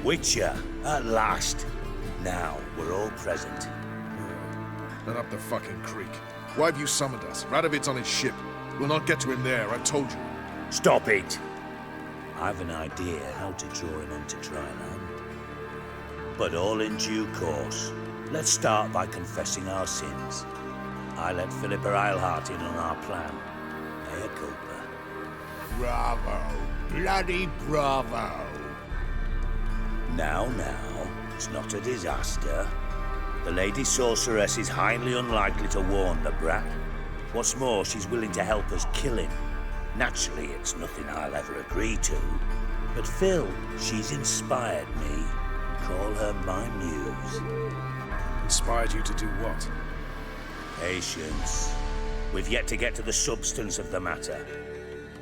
Witcher, at last. Now, we're all present. Then up the fucking creek. Why have you summoned us? Radovid's on his ship. We'll not get to him there, I told you. Stop it! I've an idea how to draw him onto dry land. But all in due course. Let's start by confessing our sins. I let Philippa Eilhart in on our plan. Mea culpa. Bravo. Bloody bravo. Now, it's not a disaster. The Lady Sorceress is highly unlikely to warn the brat. What's more, she's willing to help us kill him. Naturally, it's nothing I'll ever agree to. But Phil, she's inspired me. Call her my muse. Inspired you to do what? Patience. We've yet to get to the substance of the matter.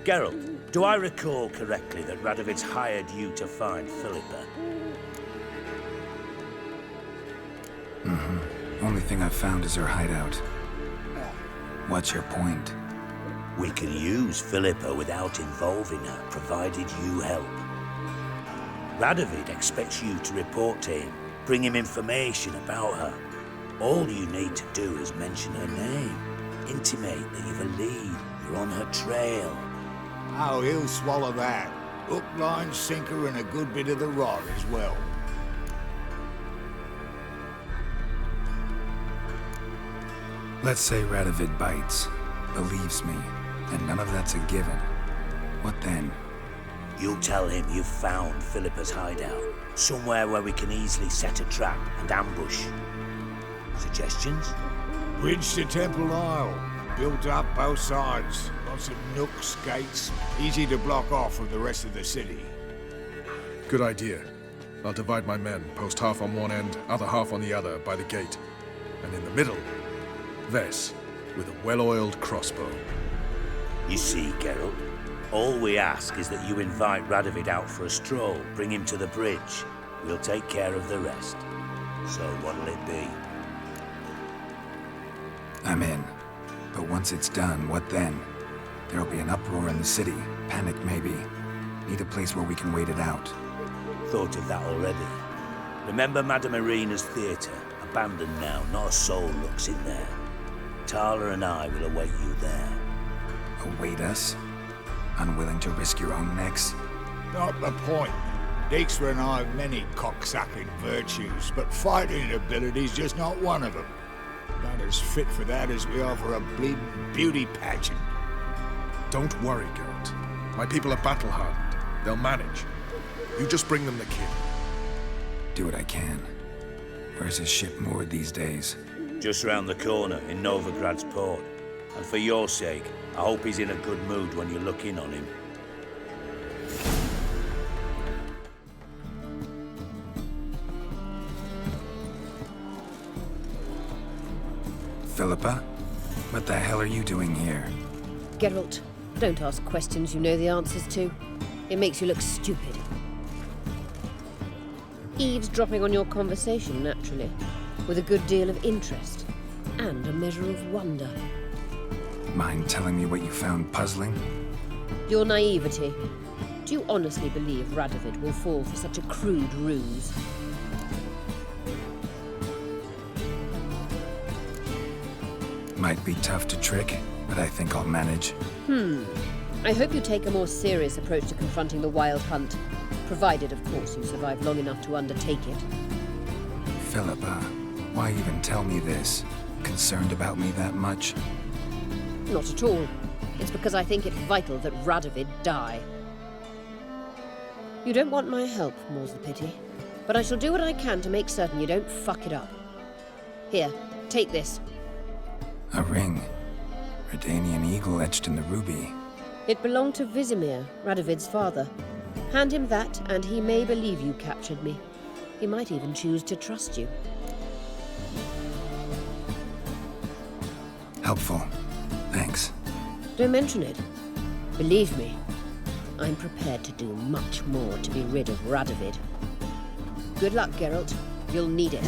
Geralt, do I recall correctly that Radovid's hired you to find Philippa? Only thing I've found is her hideout. What's your point? We can use Philippa without involving her, provided you help. Radovid expects you to report to him, bring him information about her. All you need to do is mention her name, intimate that you've a lead, you're on her trail. Oh, he'll swallow that. Hook, line, sinker, and a good bit of the rod as well. Let's say Radovid bites, believes me, and none of that's a given. What then? You'll tell him you've found Philippa's hideout, somewhere where we can easily set a trap and ambush. Suggestions? Bridge to Temple Isle. Built up both sides. Lots of nooks, gates. Easy to block off from the rest of the city. Good idea. I'll divide my men, post half on one end, other half on the other, by the gate. And in the middle, Ves, with a well-oiled crossbow. You see, Geralt, all we ask is that you invite Radovid out for a stroll, bring him to the bridge. We'll take care of the rest. So what'll it be? I'm in. But once it's done, what then? There'll be an uproar in the city. Panic, maybe. Need a place where we can wait it out. Thought of that already. Remember Madame Irina's theatre? Abandoned now, not a soul looks in there. Tala and I will await you there. Await us? Unwilling to risk your own necks? Not the point. Dijkstra and I have many cocksucking virtues, but fighting ability's just not one of them. Not as fit for that as we are for a bleeding beauty pageant. Don't worry, Geralt. My people are battle-hardened. They'll manage. You just bring them the kid. Do what I can. Where's his ship moored these days? Just round the corner in Novigrad's port. And for your sake, I hope he's in a good mood when you look in on him. Philippa? What the hell are you doing here? Geralt, don't ask questions you know the answers to. It makes you look stupid. Eavesdropping on your conversation, naturally, with a good deal of interest and a measure of wonder. Mind telling me what you found puzzling? Your naivety. Do you honestly believe Radovid will fall for such a crude ruse? Might be tough to trick, but I think I'll manage. I hope you take a more serious approach to confronting the Wild Hunt, provided, of course, you survive long enough to undertake it. Philippa, why even tell me this? Concerned about me that much? Not at all. It's because I think it vital that Radovid die. You don't want my help, more's the pity. But I shall do what I can to make certain you don't fuck it up. Here, take this. A ring. Redanian eagle etched in the ruby. It belonged to Vizimir, Radovid's father. Hand him that, and he may believe you captured me. He might even choose to trust you. Helpful. Thanks. Don't mention it. Believe me, I'm prepared to do much more to be rid of Radovid. Good luck, Geralt. You'll need it.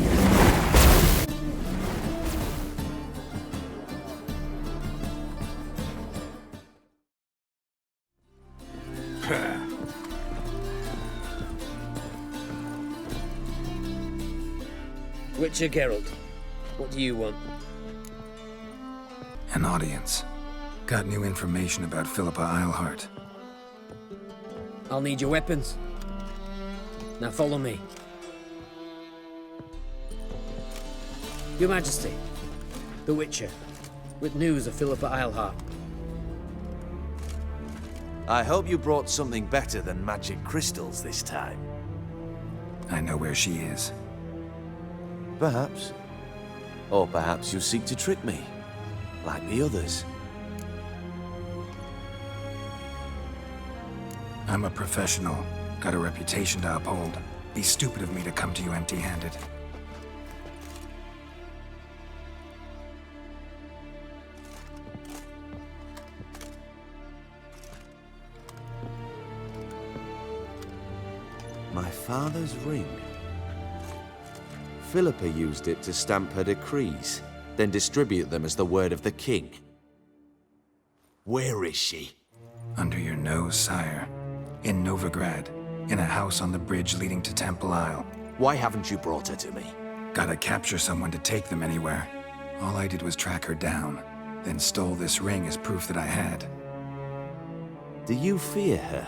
Witcher Geralt, what do you want? An audience. Got new information about Philippa Eilhart. I'll need your weapons. Now follow me. Your Majesty, the Witcher, with news of Philippa Eilhart. I hope you brought something better than magic crystals this time. I know where she is. Perhaps. Or perhaps you seek to trick me, like the others. I'm a professional. Got a reputation to uphold. Be stupid of me to come to you empty-handed. My father's ring. Philippa used it to stamp her decrees, then distribute them as the word of the king. Where is she? Under your nose, sire. In Novigrad. In a house on the bridge leading to Temple Isle. Why haven't you brought her to me? Gotta capture someone to take them anywhere. All I did was track her down, then stole this ring as proof that I had. Do you fear her?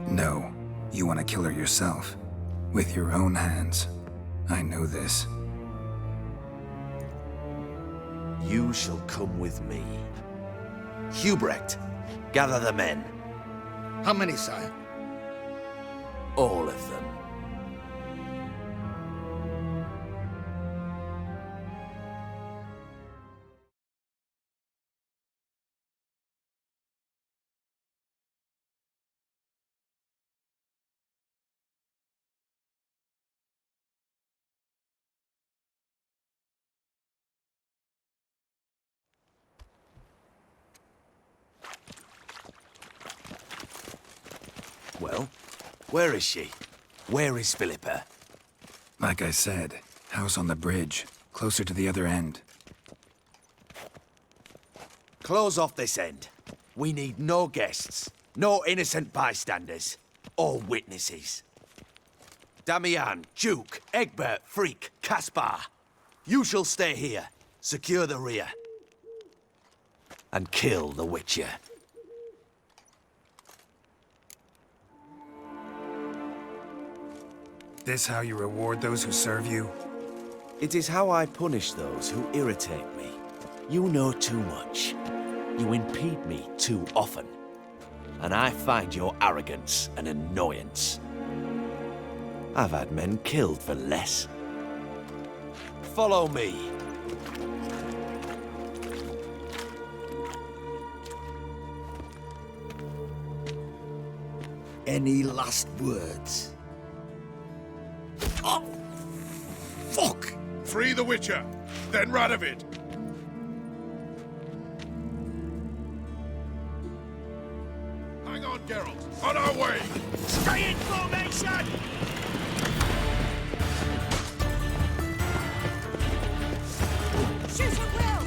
No. You want to kill her yourself. With your own hands. I know this. You shall come with me. Hubrecht, gather the men. How many, sire? All of them. Well, where is she? Where is Philippa? Like I said, house on the bridge, closer to the other end. Close off this end. We need no guests, no innocent bystanders, or witnesses. Damian, Duke, Egbert, Freak, Caspar. You shall stay here, secure the rear, and kill the Witcher. This how you reward those who serve you? It is how I punish those who irritate me. You know too much. You impede me too often. And I find your arrogance an annoyance. I've had men killed for less. Follow me. Any last words? Oh, fuck! Free the Witcher, then Radovid. Hang on, Geralt. On our way! Stay in formation! Shoot at will!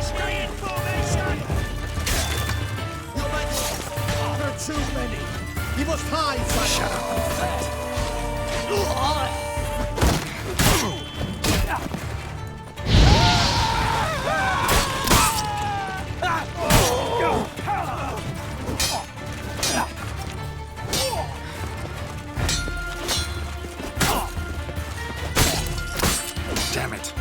Stay in formation! There are too many. You must hide, sire. Shut up. Damn it.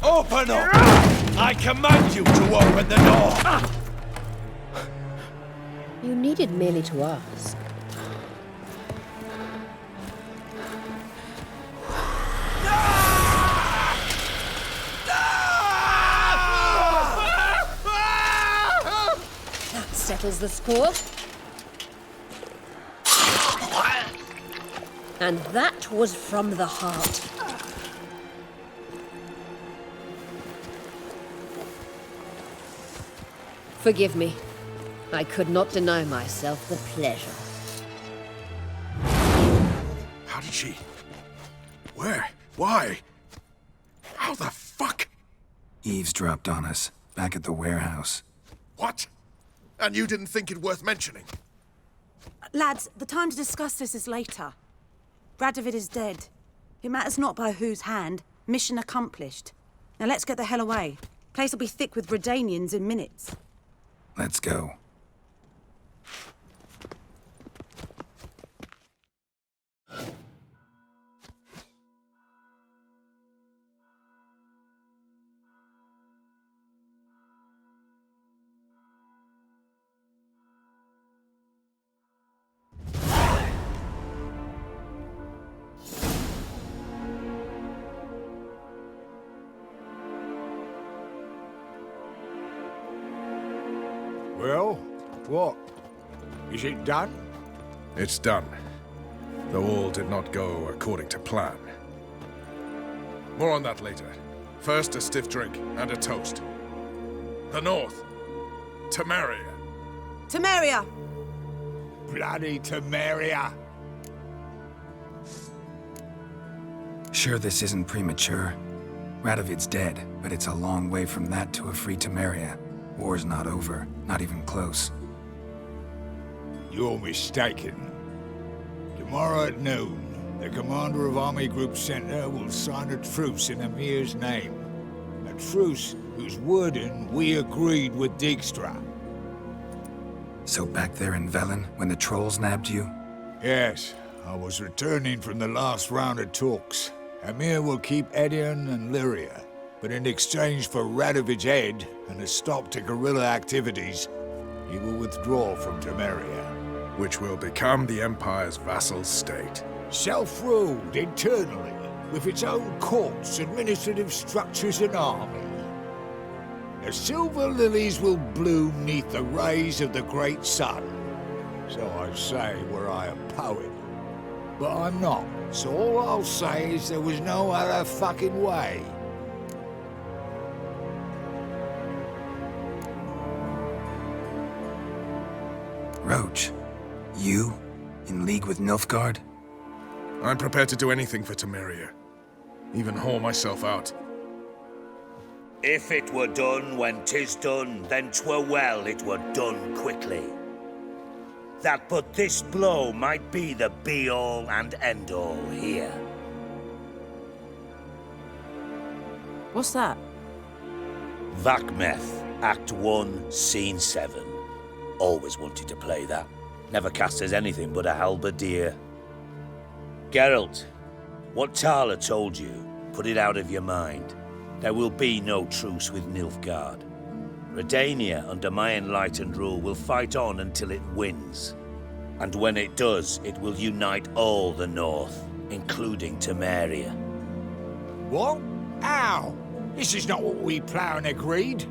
Open up! I command you to open the door! You needed merely to ask. settles the score. And that was from the heart. Forgive me. I could not deny myself the pleasure. How did she... Where? Why? How the fuck? Eavesdropped on us, back at the warehouse. What? And you didn't think it worth mentioning? Lads, the time to discuss this is later. Radovid is dead. It matters not by whose hand. Mission accomplished. Now let's get the hell away. Place will be thick with Redanians in minutes. Let's go. Well, what? Is it done? It's done. Though all did not go according to plan. More on that later. First, a stiff drink and a toast. The North. Temeria. Temeria! Bloody Temeria! Sure this isn't premature. Radovid's dead, but it's a long way from that to a free Temeria. War's not over, not even close. You're mistaken. Tomorrow at noon, the commander of Army Group Center will sign a truce in Emir's name. A truce whose wording we agreed with Dijkstra. So back there in Velen, when the trolls nabbed you? Yes, I was returning from the last round of talks. Emir will keep Edion and Lyria, but in exchange for Radovid's head and a stop to guerrilla activities, he will withdraw from Temeria. Which will become the Empire's vassal state. Self-ruled internally, with its own courts, administrative structures and army. The silver lilies will bloom neath the rays of the great sun. So I say were I a poet. But I'm not, so all I'll say is there was no other fucking way. Roach, you? In league with Nilfgaard? I'm prepared to do anything for Temeria. Even haul myself out. If it were done when 'tis done, then 'twere well it were done quickly. That but this blow might be the be-all and end-all here. What's that? Vakmeth, Act 1, Scene 7. Always wanted to play that. Never cast as anything but a halberdier. Geralt, what Tala told you, put it out of your mind. There will be no truce with Nilfgaard. Redania, under my enlightened rule, will fight on until it wins. And when it does, it will unite all the North, including Temeria. What? How? This is not what we planned and agreed.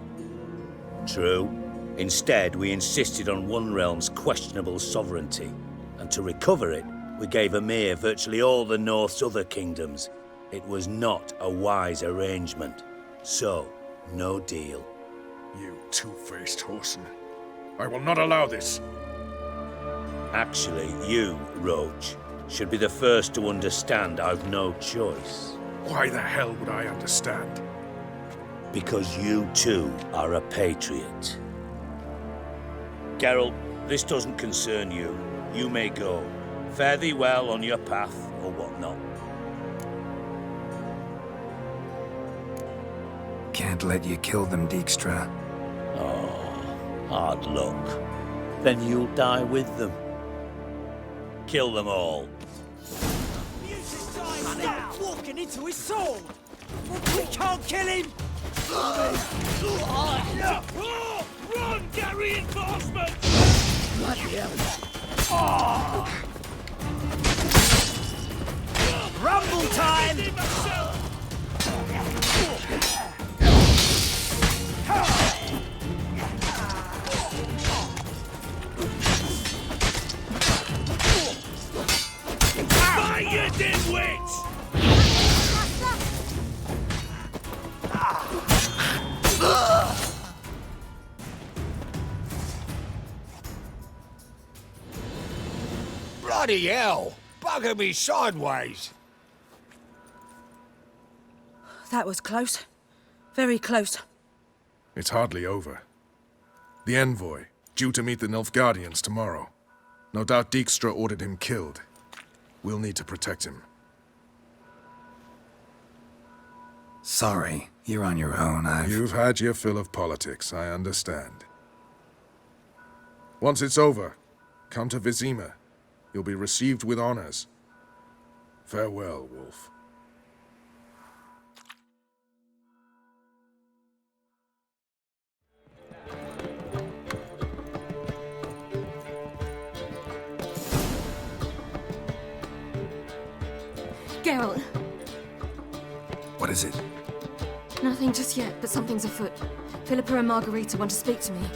True. Instead, we insisted on one realm's questionable sovereignty, and to recover it, we gave Emir virtually all the North's other kingdoms. It was not a wise arrangement. So, no deal. You two-faced whoreson. I will not allow this. Actually, you, Roach, should be the first to understand I've no choice. Why the hell would I understand? Because you too are a patriot. Geralt, this doesn't concern you. You may go. Fare thee well on your path, or whatnot. Can't let you kill them, Dijkstra. Oh, hard luck. Then you'll die with them. Kill them all. Stop walking into his sword! We can't kill him! Run, get reinforcements! Bloody hell! Rumble time! Bloody hell! Bugger me sideways! That was close. Very close. It's hardly over. The envoy, due to meet the Nilfgaardians tomorrow. No doubt Dijkstra ordered him killed. We'll need to protect him. Sorry, you're on your own. You've had your fill of politics, I understand. Once it's over, come to Vizima. You'll be received with honors. Farewell, Wolf. Geralt. What is it? Nothing just yet, but something's afoot. Philippa and Margarita want to speak to me.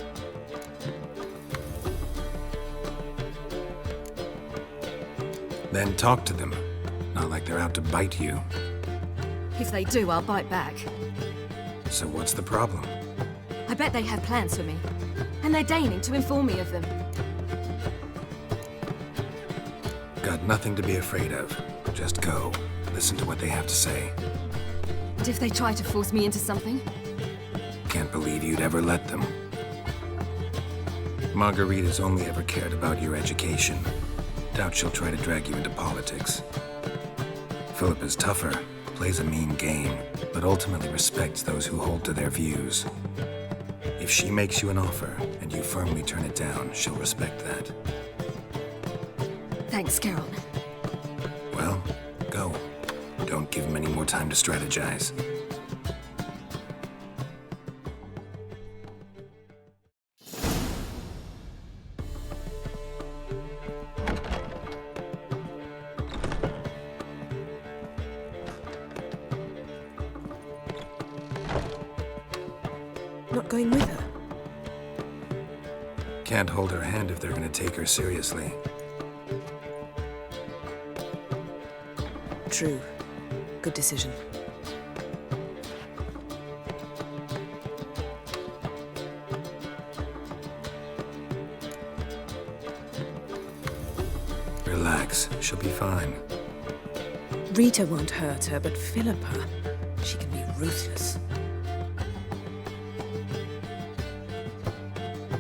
Then talk to them. Not like they're out to bite you. If they do, I'll bite back. So what's the problem? I bet they have plans for me. And they're deigning to inform me of them. Got nothing to be afraid of. Just go. Listen to what they have to say. And if they try to force me into something? Can't believe you'd ever let them. Margarita's only ever cared about your education. Doubt she'll try to drag you into politics. Philippa's tougher, plays a mean game, but ultimately respects those who hold to their views. If she makes you an offer, and you firmly turn it down, she'll respect that. Thanks, Geralt. Well, go. Don't give him any more time to strategize. Not going with her? Can't hold her hand if they're gonna take her seriously. True. Good decision. Relax, she'll be fine. Rita won't hurt her, but Philippa, she can be ruthless.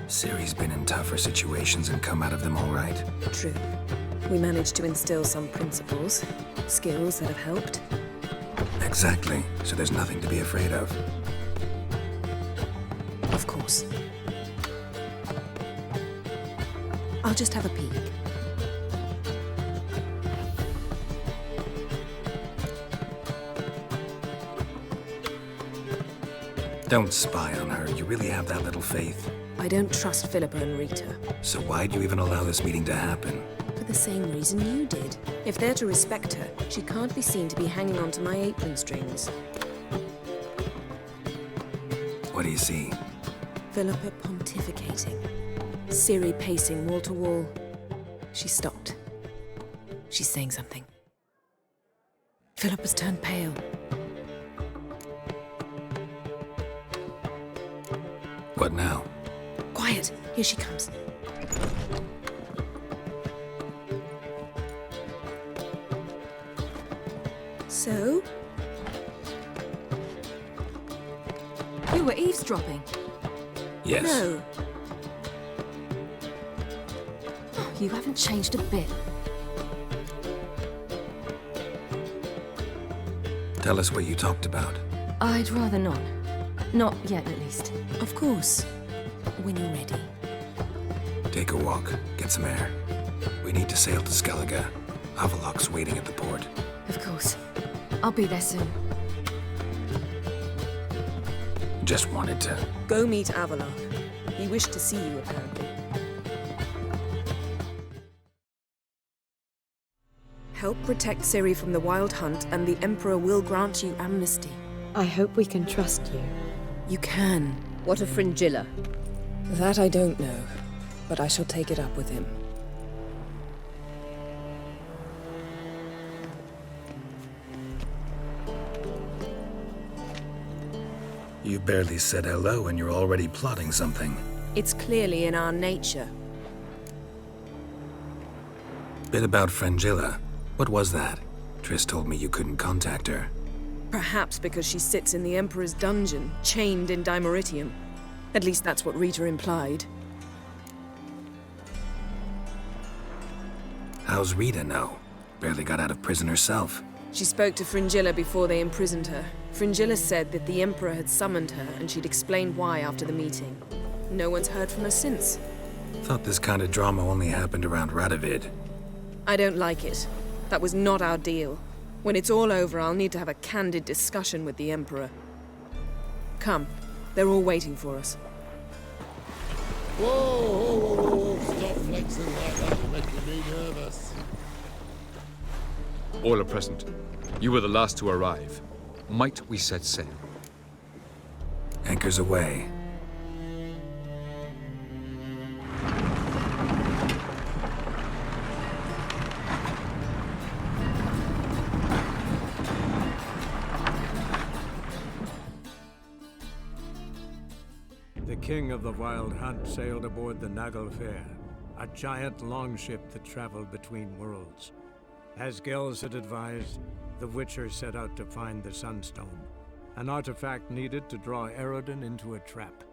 Ciri's been in tougher situations and come out of them all right. True. We managed to instill some principles, skills that have helped. Exactly, so there's nothing to be afraid of. Of course. I'll just have a peek. Don't spy on her. You really have that little faith. I don't trust Philippa and Rita. So why'd you even allow this meeting to happen? For the same reason you did. If they're to respect her, she can't be seen to be hanging onto my apron strings. What do you see? Philippa pontificating. Ciri pacing wall to wall. She stopped. She's saying something. Philippa's turned pale. What now? Quiet! Here she comes. So? You were eavesdropping. Yes. No. You haven't changed a bit. Tell us what you talked about. I'd rather not. Not yet, at least. Of course. When you're ready. Take a walk, get some air. We need to sail to Skellige. Avalok's waiting at the port. Of course. I'll be there soon. Just wanted to... Go meet Avalok. He wished to see you, apparently. Help protect Ciri from the Wild Hunt, and the Emperor will grant you amnesty. I hope we can trust you. You can. What of Fringilla? That I don't know, but I shall take it up with him. You barely said hello and you're already plotting something. It's clearly in our nature. Bit about Frangilla. What was that? Triss told me you couldn't contact her. Perhaps because she sits in the Emperor's dungeon, chained in Dimeritium. At least that's what Rita implied. How's Rita now? Barely got out of prison herself. She spoke to Fringilla before they imprisoned her. Fringilla said that the Emperor had summoned her and she'd explained why after the meeting. No one's heard from her since. Thought this kind of drama only happened around Radovid. I don't like it. That was not our deal. When it's all over, I'll need to have a candid discussion with the Emperor. Come. They're all waiting for us. Whoa! Stop flexing like that. You're making me nervous. All are present. You were the last to arrive. Might we set sail? Anchors away. The king of the Wild Hunt sailed aboard the Naglfare, a giant longship that traveled between worlds. As Gels had advised, the Witcher set out to find the Sunstone, an artifact needed to draw Eredin into a trap.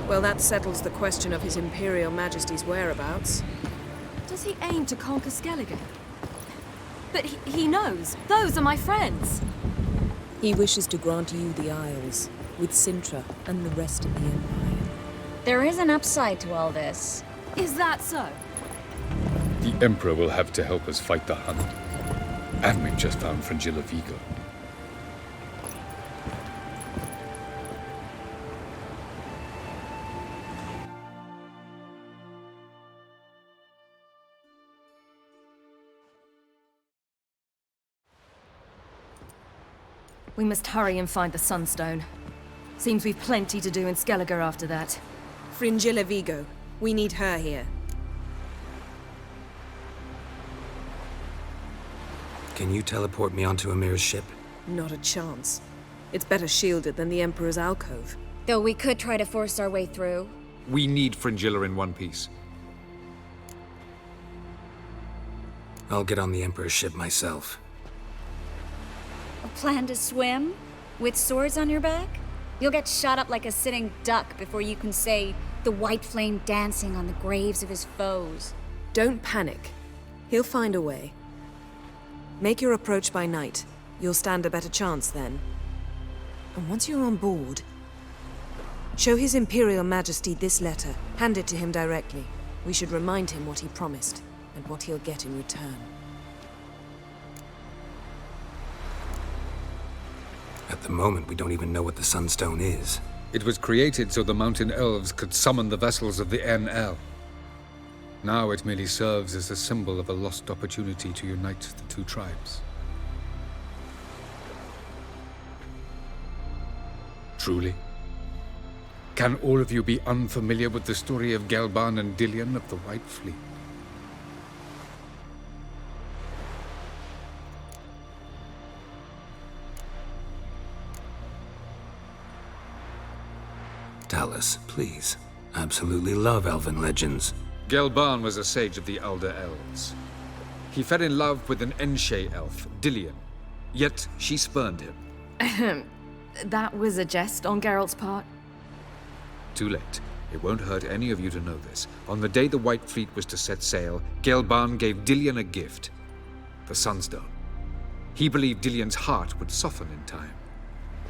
Well, that settles the question of His Imperial Majesty's whereabouts. Does he aim to conquer Skellige? But he knows. Those are my friends. He wishes to grant you the Isles, with Sintra and the rest of the Empire. There is an upside to all this. Is that so? The Emperor will have to help us fight the Hunt. And we've just found Frangilla Vigo. We must hurry and find the Sunstone. Seems we've plenty to do in Skellige after that. Fringilla Vigo. We need her here. Can you teleport me onto Amir's ship? Not a chance. It's better shielded than the Emperor's alcove. Though we could try to force our way through. We need Fringilla in one piece. I'll get on the Emperor's ship myself. A plan to swim? With swords on your back? You'll get shot up like a sitting duck before you can say the white flame dancing on the graves of his foes. Don't panic. He'll find a way. Make your approach by night. You'll stand a better chance then. And once you're on board, show His Imperial Majesty this letter. Hand it to him directly. We should remind him what he promised, and what he'll get in return. At the moment, we don't even know what the Sunstone is. It was created so the Mountain Elves could summon the vessels of the NL. Now it merely serves as a symbol of a lost opportunity to unite the two tribes. Truly? Can all of you be unfamiliar with the story of Gelban and Dillion of the White Fleet? Tell us, please. Absolutely love elven legends. Gelban was a sage of the Elder Elves. He fell in love with an Enshe elf, Dillion. Yet she spurned him. That was a jest on Geralt's part. Too late. It won't hurt any of you to know this. On the day the White Fleet was to set sail, Gelban gave Dillion a gift. The Sunstone. He believed Dillion's heart would soften in time.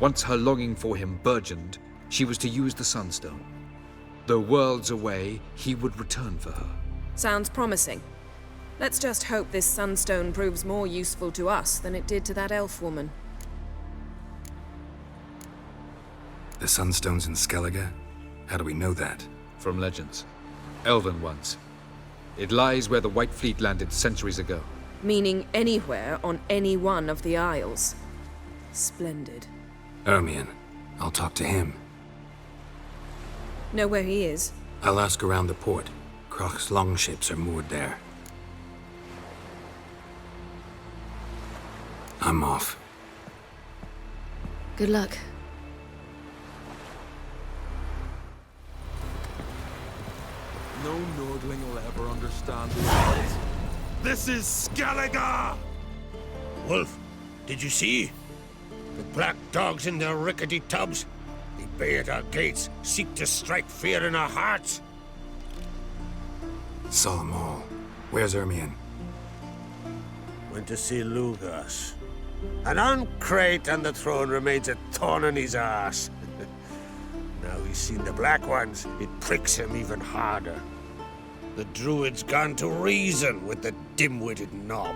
Once her longing for him burgeoned, she was to use the Sunstone. Though worlds away, he would return for her. Sounds promising. Let's just hope this sunstone proves more useful to us than it did to that elf woman. The sunstone's in Skellige? How do we know that? From legends. Elven ones. It lies where the White Fleet landed centuries ago. Meaning anywhere on any one of the isles. Splendid. Ermion. I'll talk to him. Know where he is? I'll ask around the port. Krach's longships are moored there. I'm off. Good luck. No Nordling will ever understand the odds. This is Skellige! Wolf, did you see? The black dogs in their rickety tubs. They bay at our gates, seek to strike fear in our hearts. Saw them all. Where's Ermion? Went to see Lugas. An uncrate on the throne remains a thorn in his ass. Now he's seen the Black Ones, it pricks him even harder. The druid's gone to reason with the dim-witted knob.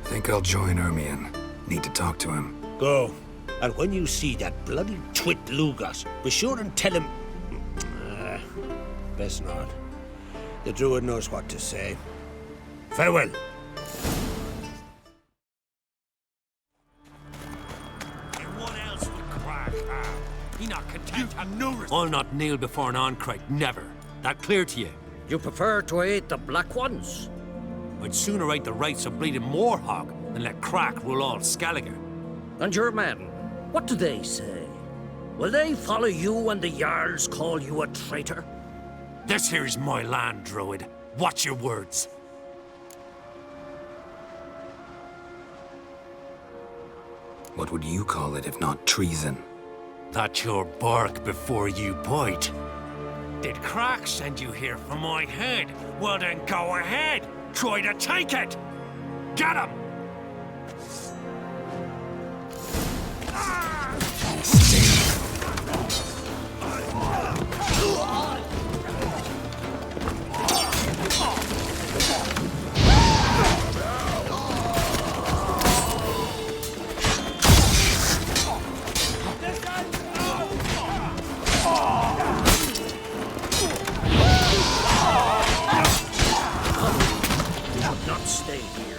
Think I'll join Ermion. Need to talk to him. Go. And when you see that bloody twit Lugas, be sure and tell him... best not. The druid knows what to say. Farewell. He not content. I'll not kneel before an Oncrite, never. That clear to you? You prefer to aid the Black Ones? I'd sooner aid the rights of bleeding Moorhog than let Crack rule all Skellige. And your men, what do they say? Will they follow you when the Jarls call you a traitor? This here's my land, Druid. Watch your words. What would you call it if not treason? That's your bark before you bite. Did Crack send you here for my head? Well then go ahead. Try to take it. Get him! Not stay here.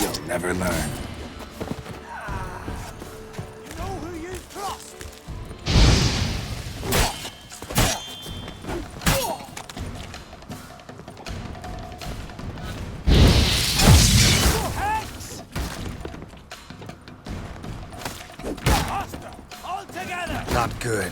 You'll never learn. You know who you trust. All together. Not good.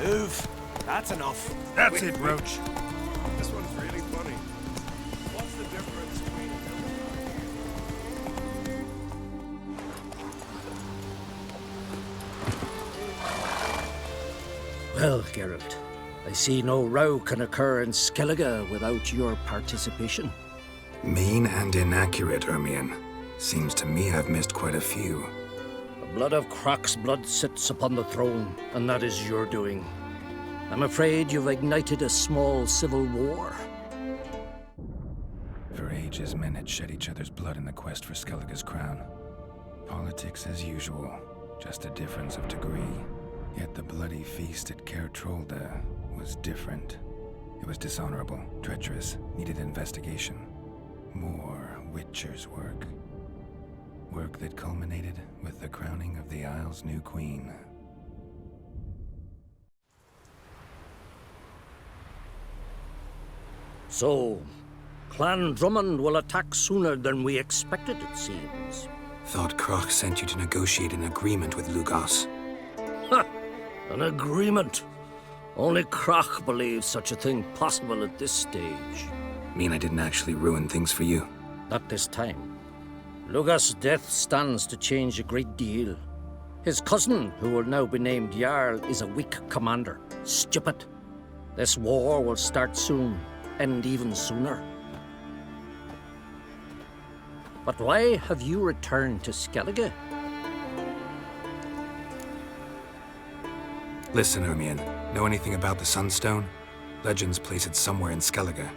Move. That's enough. That's it, Roach. This one's really funny. What's the difference between... Well, Geralt, I see no row can occur in Skellige without your participation. Mean and inaccurate, Ermion. Seems to me I've missed quite a few. The blood of Croc's blood sits upon the throne, and that is your doing. I'm afraid you've ignited a small civil war. For ages, men had shed each other's blood in the quest for Skellige's crown. Politics as usual, just a difference of degree. Yet the bloody feast at Caer Trolda was different. It was dishonorable, treacherous, needed investigation. More Witcher's work. Work that culminated with the crowning of the Isle's new queen. So, Clan Drummond will attack sooner than we expected, it seems. Thought Croc sent you to negotiate an agreement with Lugos. Ha! An agreement? Only Croc believes such a thing possible at this stage. Mean I didn't actually ruin things for you? Not this time. Lugos' death stands to change a great deal. His cousin, who will now be named Jarl, is a weak commander. Stupid. This war will start soon, end even sooner. But why have you returned to Skellige? Listen, Ermion. Know anything about the Sunstone? Legends place it somewhere in Skellige.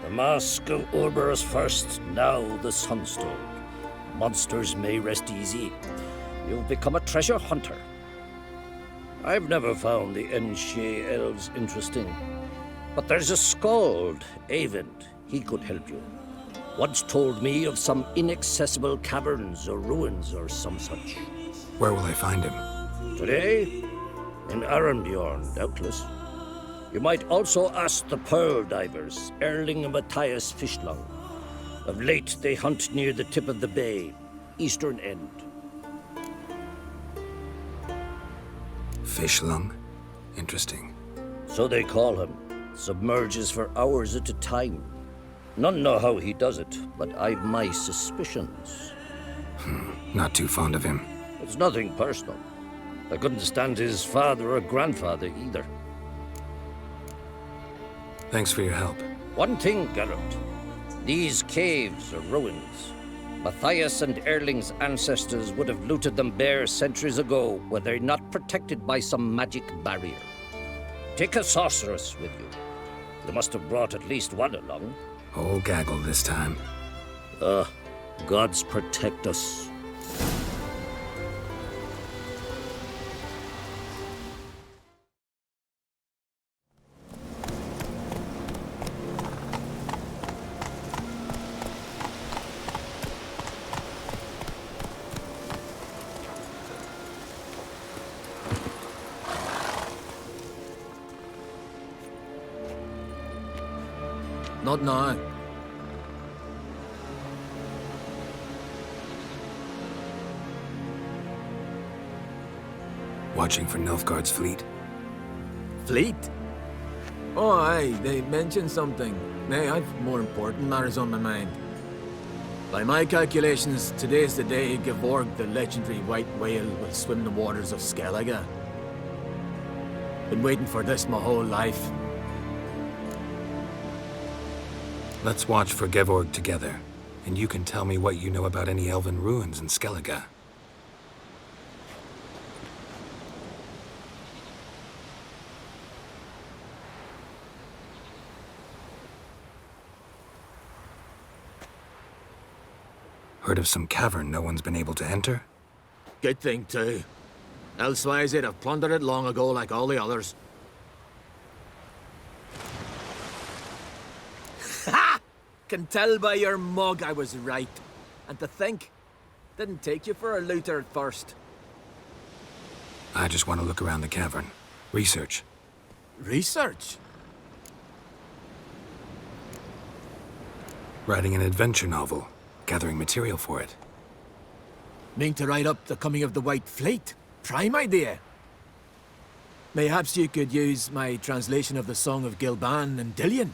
The mask of Urberus first, now the Sunstone. Monsters may rest easy. You've become a treasure hunter. I've never found the Enshe elves interesting. But there's a skald, Eyvind. He could help you. Once told me of some inaccessible caverns or ruins or some such. Where will I find him? Today? In Arambjorn, doubtless. You might also ask the Pearl Divers, Erling and Matthias Fishlung. Of late, they hunt near the tip of the bay, eastern end. Fishlung? Interesting. So they call him. Submerges for hours at a time. None know how he does it, but I've my suspicions. Not too fond of him. It's nothing personal. I couldn't stand his father or grandfather either. Thanks for your help. One thing, Geralt. These caves are ruins. Matthias and Erling's ancestors would have looted them bare centuries ago were they not protected by some magic barrier. Take a sorceress with you. You must have brought at least one along. Whole gaggle this time. Gods protect us. Not now. Watching for Nilfgaard's fleet? Fleet? Oh, aye, they mentioned something. Nay, I've more important matters on my mind. By my calculations, today's the day Gevorg, the legendary white whale, will swim the waters of Skellige. Been waiting for this my whole life. Let's watch for Gevorg together, and you can tell me what you know about any elven ruins in Skellige. Heard of some cavern no one's been able to enter? Good thing, too. Elsewise, they'd have plundered it long ago like all the others. Ha! Can tell by your mug I was right. And to think, didn't take you for a looter at first. I just want to look around the cavern. Research. Research? Writing an adventure novel. Gathering material for it. Mean to write up the coming of the White Fleet? Prime idea. Mayhaps you could use my translation of the Song of Gilban and Dillion?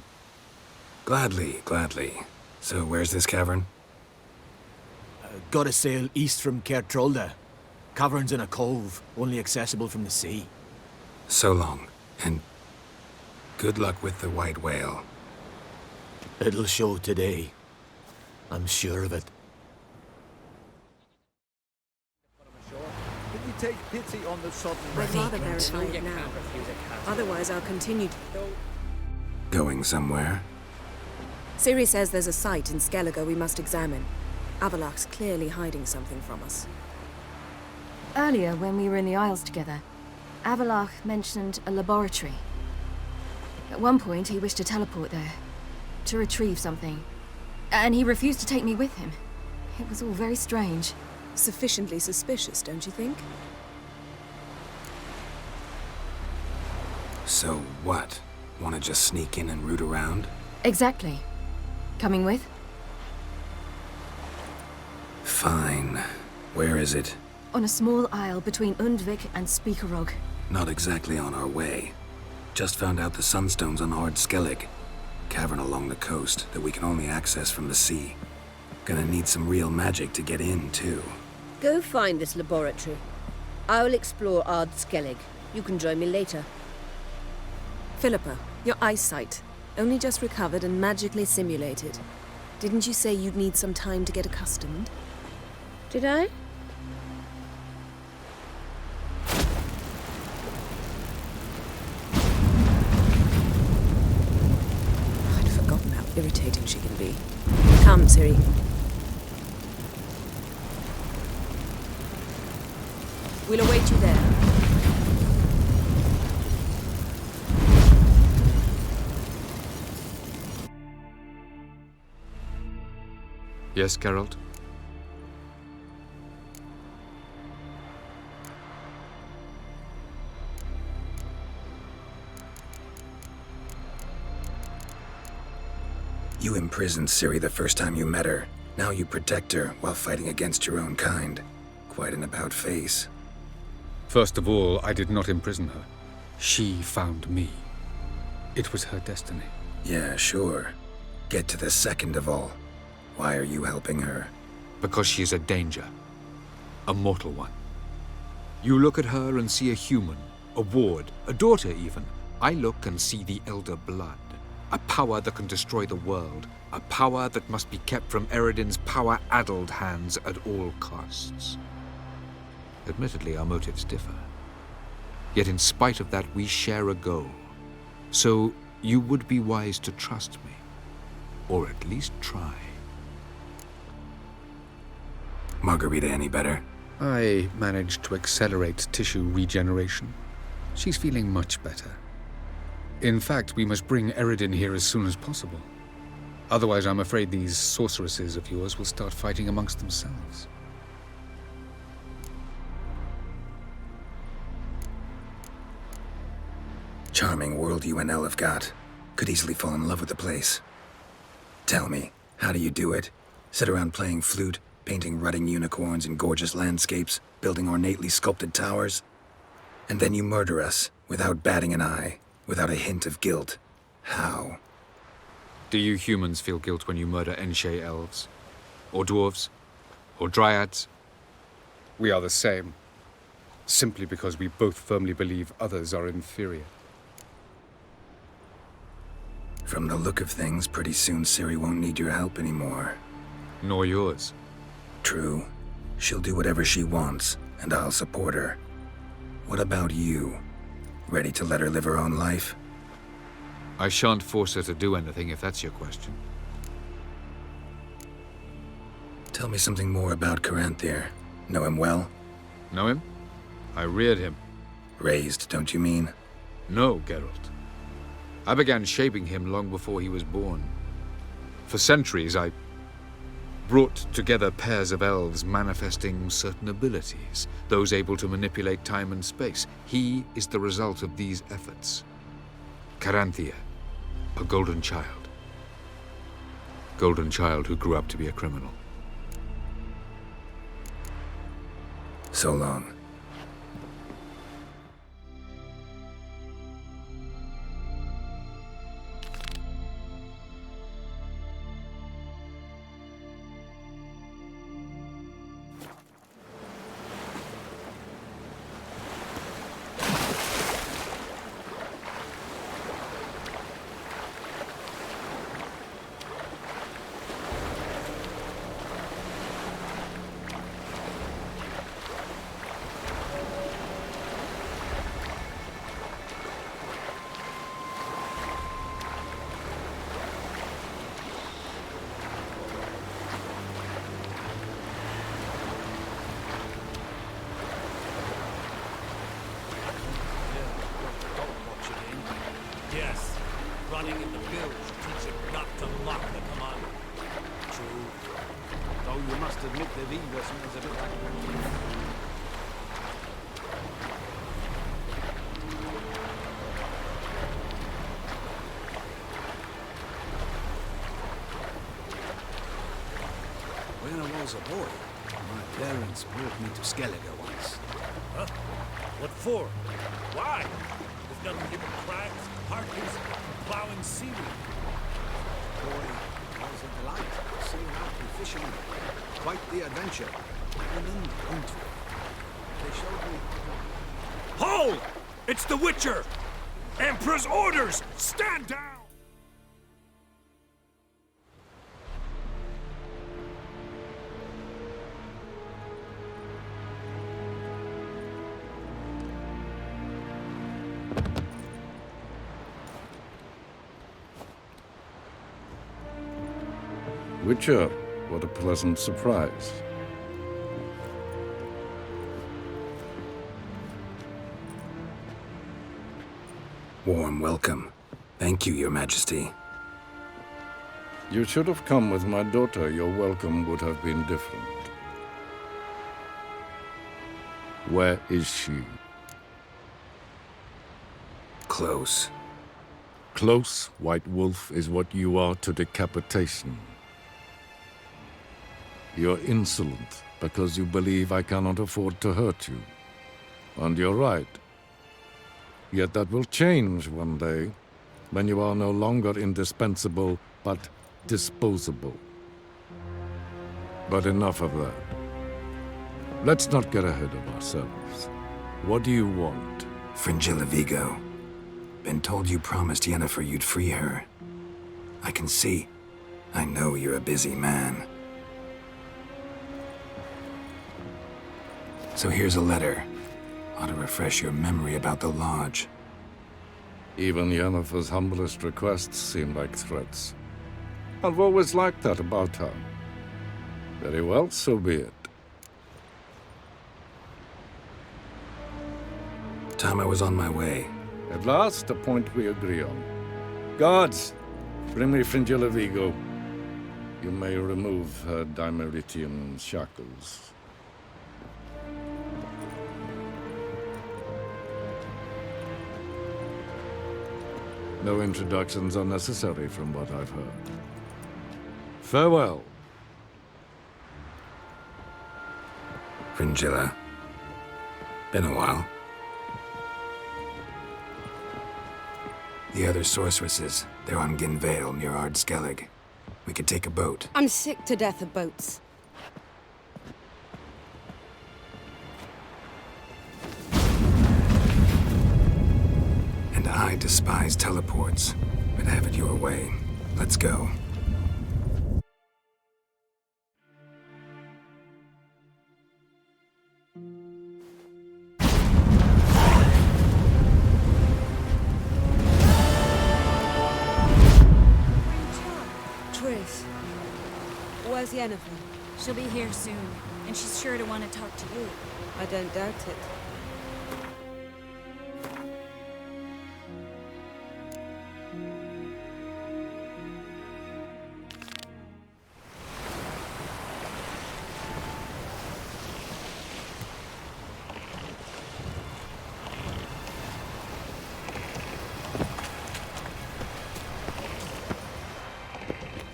Gladly, gladly. So where's this cavern? Gotta sail east from Cair Trolda. Cavern's in a cove, only accessible from the sea. So long, and good luck with the white whale. It'll show today. I'm sure of it. Can you take pity on the sodden I'd rather verify it now. Otherwise, I'll continue to... Going somewhere? Ciri says there's a site in Skellige we must examine. Avalok's clearly hiding something from us. Earlier, when we were in the Isles together, Avalok mentioned a laboratory. At one point, he wished to teleport there, to retrieve something. And he refused to take me with him. It was all very strange. Sufficiently suspicious, don't you think? So what? Want to just sneak in and root around? Exactly. Coming with? Fine. Where is it? On a small isle between Undvik and Speakerog. Not exactly on our way. Just found out the sunstone's on Ard Skellig. Cavern along the coast that we can only access from the sea. Gonna need some real magic to get in, too. Go find this laboratory. I will explore Ard Skellig. You can join me later. Philippa, your eyesight. Only just recovered and magically simulated. Didn't you say you'd need some time to get accustomed? Did I? I'd forgotten how irritating she can be. Come, Ciri. We'll await you there. Yes, Geralt? You imprisoned Ciri the first time you met her. Now you protect her while fighting against your own kind. Quite an about-face. First of all, I did not imprison her. She found me. It was her destiny. Yeah, sure. Get to the second of all. Why are you helping her? Because she is a danger. A mortal one. You look at her and see a human, a ward, a daughter even. I look and see the Elder Blood. A power that can destroy the world. A power that must be kept from Eredin's power-addled hands at all costs. Admittedly, our motives differ. Yet in spite of that, we share a goal. So you would be wise to trust me. Or at least try. Margarita any better? I managed to accelerate tissue regeneration. She's feeling much better. In fact, we must bring Eredin here as soon as possible. Otherwise, I'm afraid these sorceresses of yours will start fighting amongst themselves. Charming world you and Elle have got. Could easily fall in love with the place. Tell me, how do you do it? Sit around playing flute, painting rutting unicorns in gorgeous landscapes, building ornately sculpted towers? And then you murder us, without batting an eye, without a hint of guilt. How? Do you humans feel guilt when you murder Enshe elves? Or dwarves? Or dryads? We are the same. Simply because we both firmly believe others are inferior. From the look of things, pretty soon Ciri won't need your help anymore. Nor yours. True. She'll do whatever she wants, and I'll support her. What about you? Ready to let her live her own life? I shan't force her to do anything, if that's your question. Tell me something more about Caranthir. Know him well? Know him? I reared him. Raised, don't you mean? No, Geralt. I began shaping him long before he was born. For centuries, I brought together pairs of elves manifesting certain abilities, those able to manipulate time and space. He is the result of these efforts. Caranthir, a golden child. Golden child who grew up to be a criminal. So long. running in the bilge teach him not to mock the commander. True. Though you must admit the Viva smells a bit like... When I was a boy, my parents brought me to Skellige once. Huh? What for? Why? There's nothing but crabs, parties, plowing seaweed. Boy, it was a delight seeing out and fishing. Quite the adventure. Even in the country. They showed me... Hold! It's the Witcher! Emperor's orders! Stand down! Witcher, what a pleasant surprise. Warm welcome. Thank you, Your Majesty. You should have come with my daughter. Your welcome would have been different. Where is she? Close. Close, White Wolf, is what you are to decapitation. You're insolent because you believe I cannot afford to hurt you. And you're right. Yet that will change one day, when you are no longer indispensable, but disposable. But enough of that. Let's not get ahead of ourselves. What do you want? Fringilla Vigo. Been told you promised Yennefer you'd free her. I can see. I know you're a busy man. So here's a letter. Ought to refresh your memory about the Lodge. Even Yennefer's humblest requests seem like threats. I've always liked that about her. Very well, so be it. Time I was on my way. At last, a point we agree on. Guards, bring me Fringilla Vigo. You may remove her Dimeritian shackles. No introductions are necessary from what I've heard. Farewell. Fringilla. Been a while. The other sorceresses, they're on Ginvale near Ard-Skellig. We could take a boat. I'm sick to death of boats. And I despise teleports, but have it your way. Let's go. Triss, where's Yennefer? She'll be here soon, and she's sure to want to talk to you. I don't doubt it.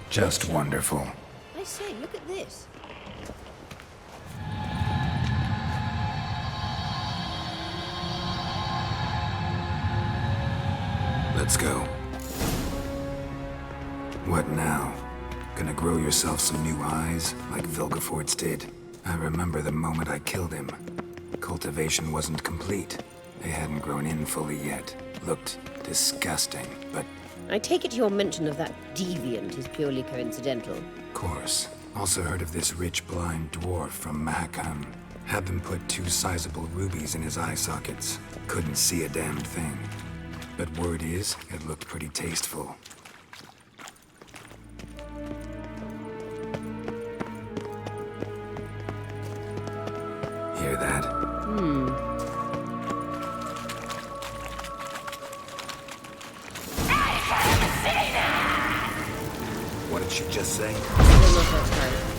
Just wonderful. I say, look at this. Let's go. What now? Gonna grow yourself some new eyes, like Vilgefortz did? I remember the moment I killed him. Cultivation wasn't complete. They hadn't grown in fully yet. Looked disgusting, but... I take it your mention of that deviant is purely coincidental. Of course. Also heard of this rich blind dwarf from Mahakam. Had them put 2 sizable rubies in his eye sockets. Couldn't see a damn thing. But word is, it looked pretty tasteful. Hear that? she just say? Still not her time.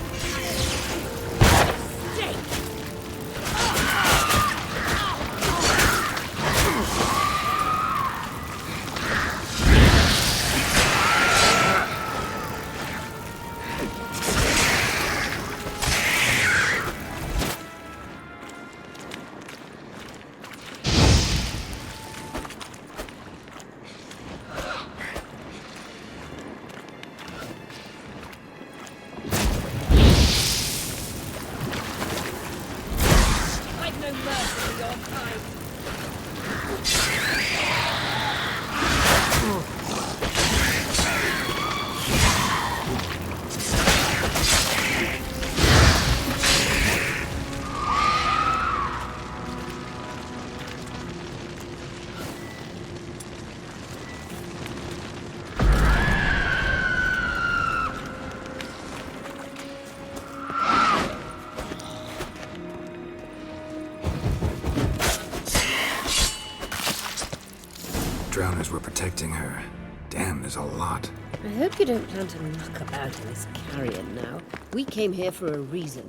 Drowners were protecting her. Damn, there's a lot. I hope you don't plan to muck about in this carrion now. We came here for a reason.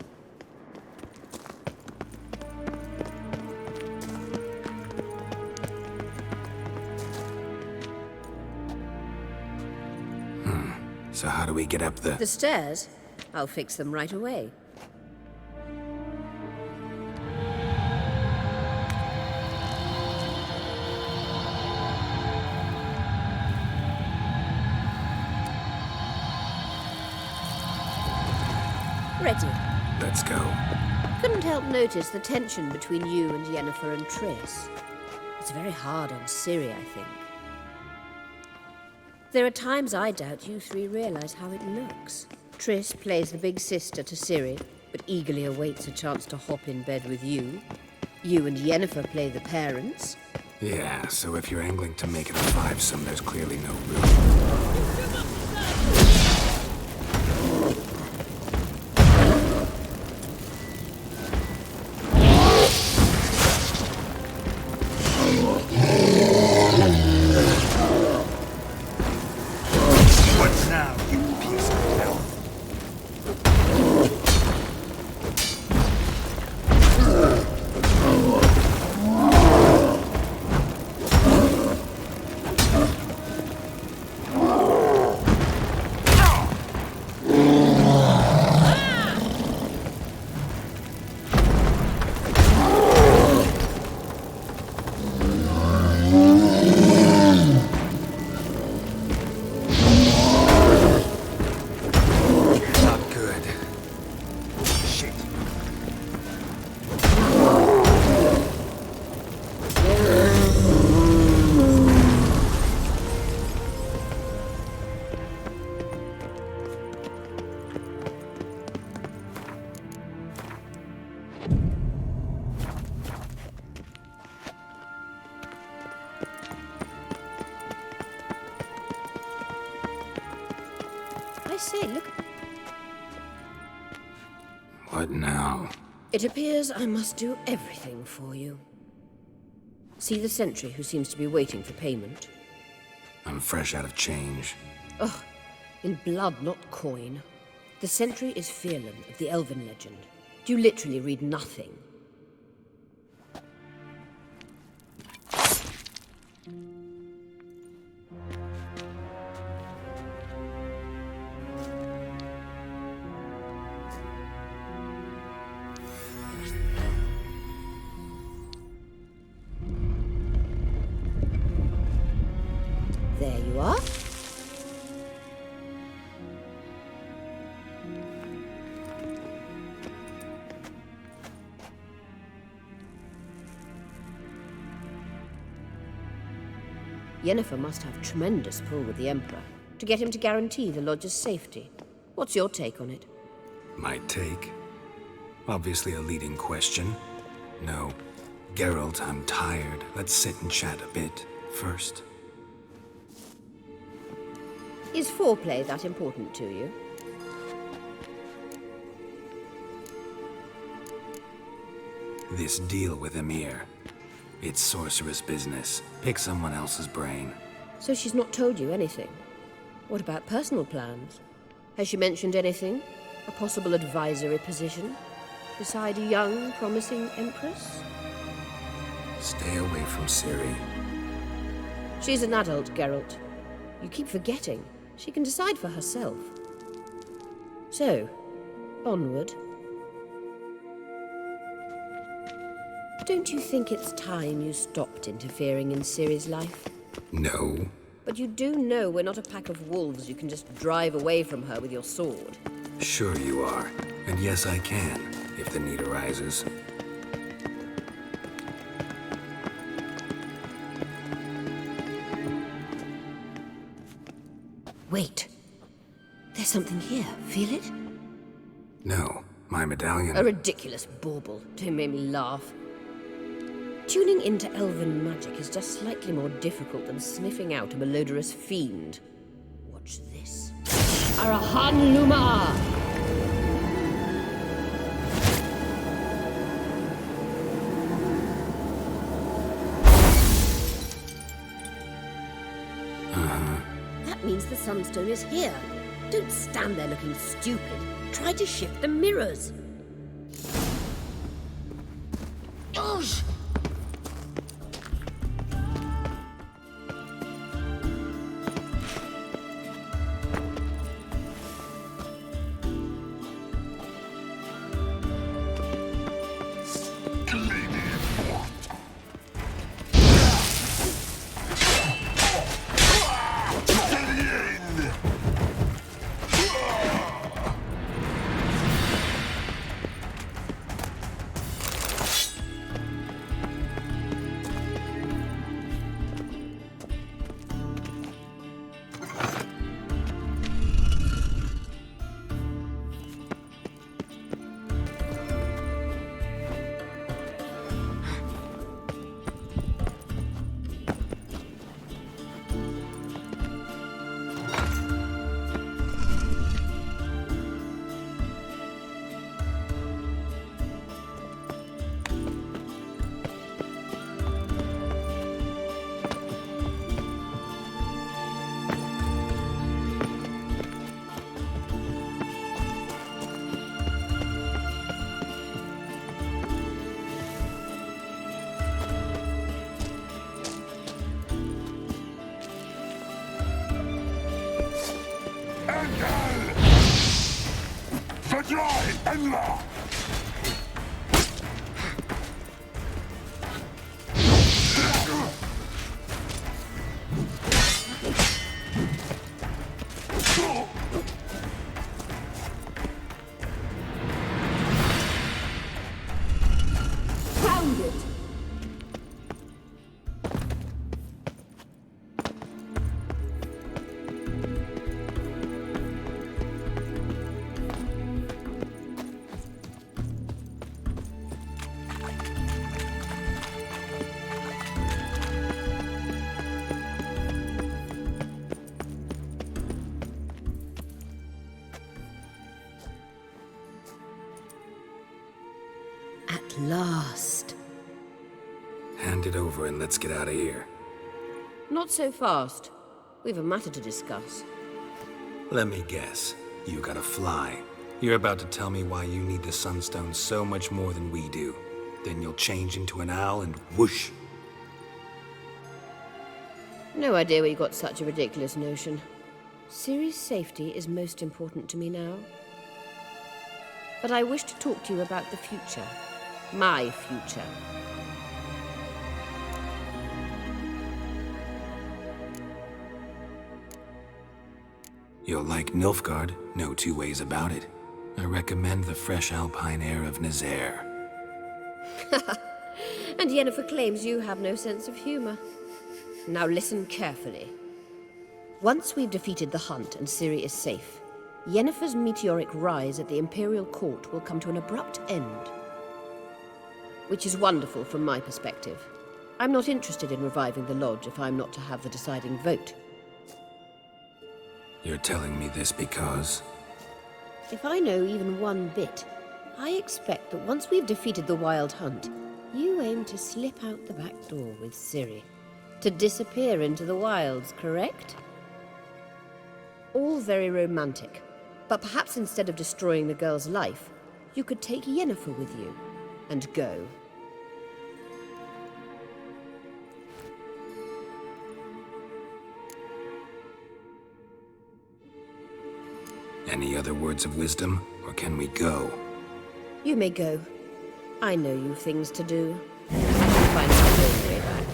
So how do we get up the... The stairs? I'll fix them right away. Ready. Let's go. Couldn't help notice the tension between you and Yennefer and Triss. It's very hard on Ciri, I think. There are times I doubt you three realize how it looks. Triss plays the big sister to Ciri, but eagerly awaits a chance to hop in bed with you. You and Yennefer play the parents. Yeah, so if you're angling to make it a fivesome, there's clearly no room. Say, look. What now? It appears I must do everything for you. See the sentry who seems to be waiting for payment? I'm fresh out of change. Ugh, in blood, not coin. The sentry is Firlan of the Elven legend. Do you literally read nothing? There you are. Yennefer must have tremendous pull with the Emperor to get him to guarantee the Lodge's safety. What's your take on it? My take? Obviously a leading question. No. Geralt, I'm tired. Let's sit and chat a bit first. Is foreplay that important to you? This deal with Emir. It's sorceress business. Pick someone else's brain. So she's not told you anything? What about personal plans? Has she mentioned anything? A possible advisory position? Beside a young, promising empress? Stay away from Ciri. She's an adult, Geralt. You keep forgetting. She can decide for herself. So, onward. Don't you think it's time you stopped interfering in Ciri's life? No. But you do know we're not a pack of wolves you can just drive away from her with your sword. Sure you are. And yes, I can, if the need arises. Wait. There's something here. Feel it? No, my medallion. A ridiculous bauble. Don't make me laugh. Tuning into elven magic is just slightly more difficult than sniffing out a malodorous fiend. Watch this. Arahan Luma! That means the Sunstone is here. Don't stand there looking stupid. Try to shift the mirrors. Gosh! At last. Hand it over and let's get out of here. Not so fast. We've a matter to discuss. Let me guess. You gotta fly. You're about to tell me why you need the Sunstone so much more than we do. Then you'll change into an owl and whoosh. No idea where you got such a ridiculous notion. Ciri's safety is most important to me now. But I wish to talk to you about the future. My future. You'll like Nilfgaard, no two ways about it. I recommend the fresh alpine air of Nazaire. And Yennefer claims you have no sense of humor. Now listen carefully. Once we've defeated the Hunt and Ciri is safe, Yennefer's meteoric rise at the Imperial Court will come to an abrupt end. Which is wonderful from my perspective. I'm not interested in reviving the Lodge if I'm not to have the deciding vote. You're telling me this because... If I know even one bit, I expect that once we've defeated the Wild Hunt, you aim to slip out the back door with Ciri. To disappear into the wilds, correct? All very romantic. But perhaps instead of destroying the girl's life, you could take Yennefer with you and go. Any other words of wisdom, or can we go? You may go. I know you've things to do. Find my own way back.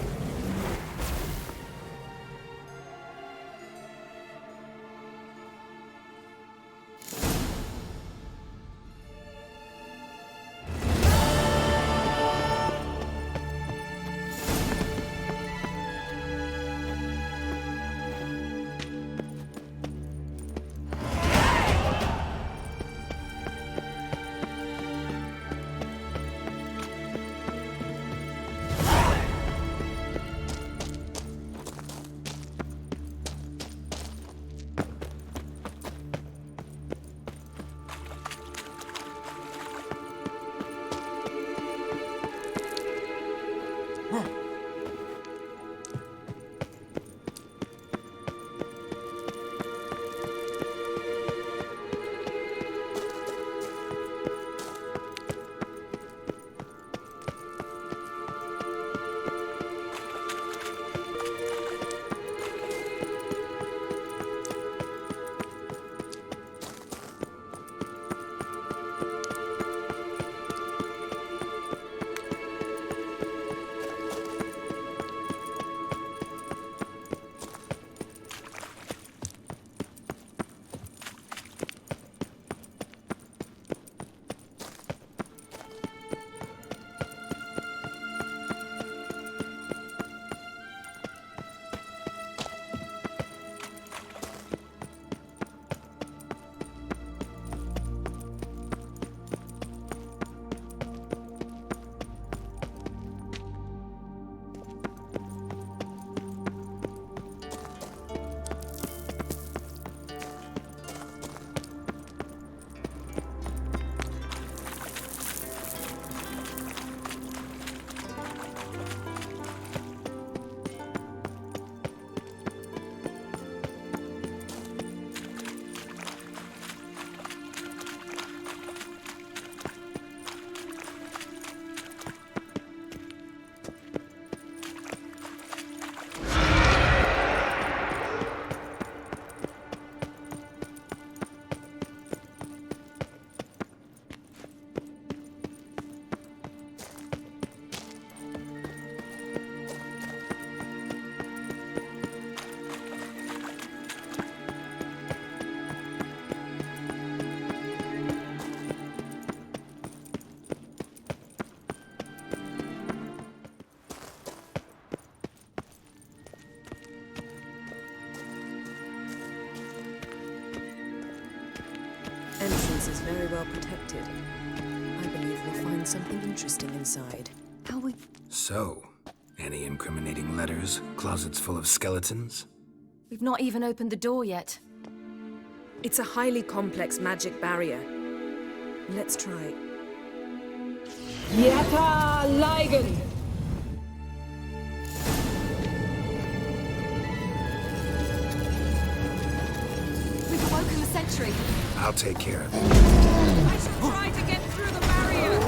Entrance is very well protected. I believe we'll find something interesting inside. How we... So, any incriminating letters? Closets full of skeletons? We've not even opened the door yet. It's a highly complex magic barrier. Let's try. Yata Ligen! We've awoken the sentry. I'll take care of it. I shall try to get through the barrier!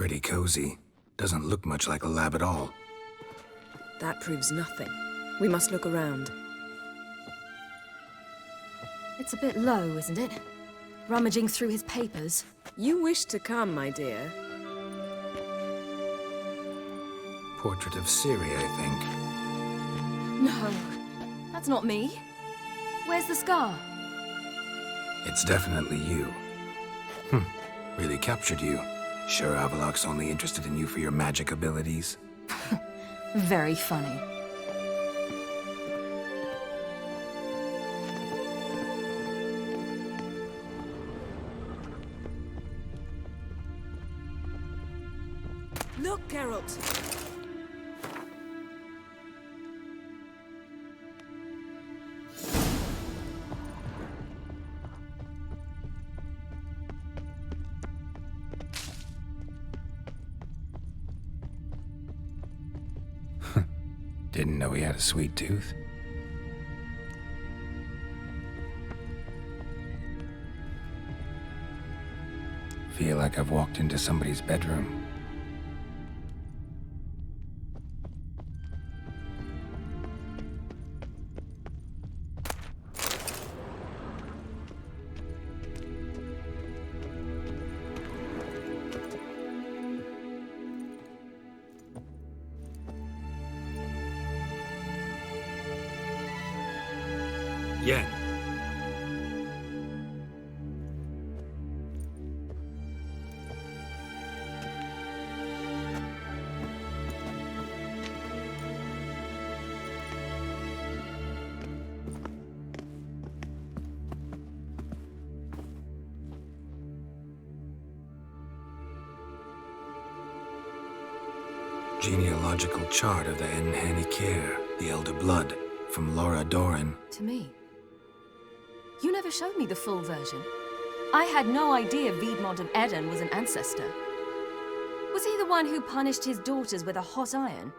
Pretty cozy. Doesn't look much like a lab at all. That proves nothing. We must look around. It's a bit low, isn't it? Rummaging through his papers. You wish to come, my dear. Portrait of Siri, I think. No, that's not me. Where's the scar? It's definitely you. Really captured you. Sure Avaloch's only interested in you for your magic abilities? Very funny. Look, Geralt! Didn't know he had a sweet tooth. Feel like I've walked into somebody's bedroom. Yen. Genealogical chart of the Enhanikir, the Elder Blood, from Laura Doran. To me. You never showed me the full version. I had no idea Viedmont of Eden was an ancestor. Was he the one who punished his daughters with a hot iron?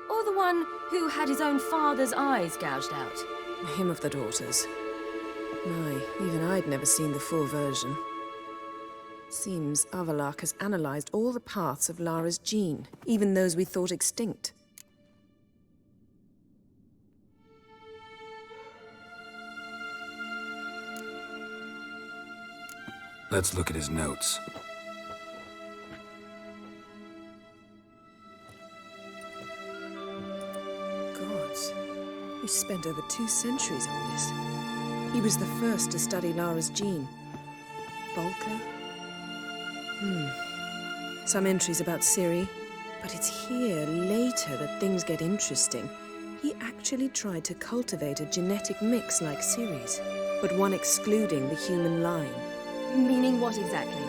Or the one who had his own father's eyes gouged out? Him of the daughters. My, even I'd never seen the full version. Seems Avaloch has analyzed all the paths of Lara's gene, even those we thought extinct. Let's look at his notes. Gods, he spent over 2 centuries on this. He was the first to study Lara's gene. Volker? Some entries about Ciri, but it's here, later, that things get interesting. He actually tried to cultivate a genetic mix like Ciri's, but one excluding the human line. Meaning what exactly?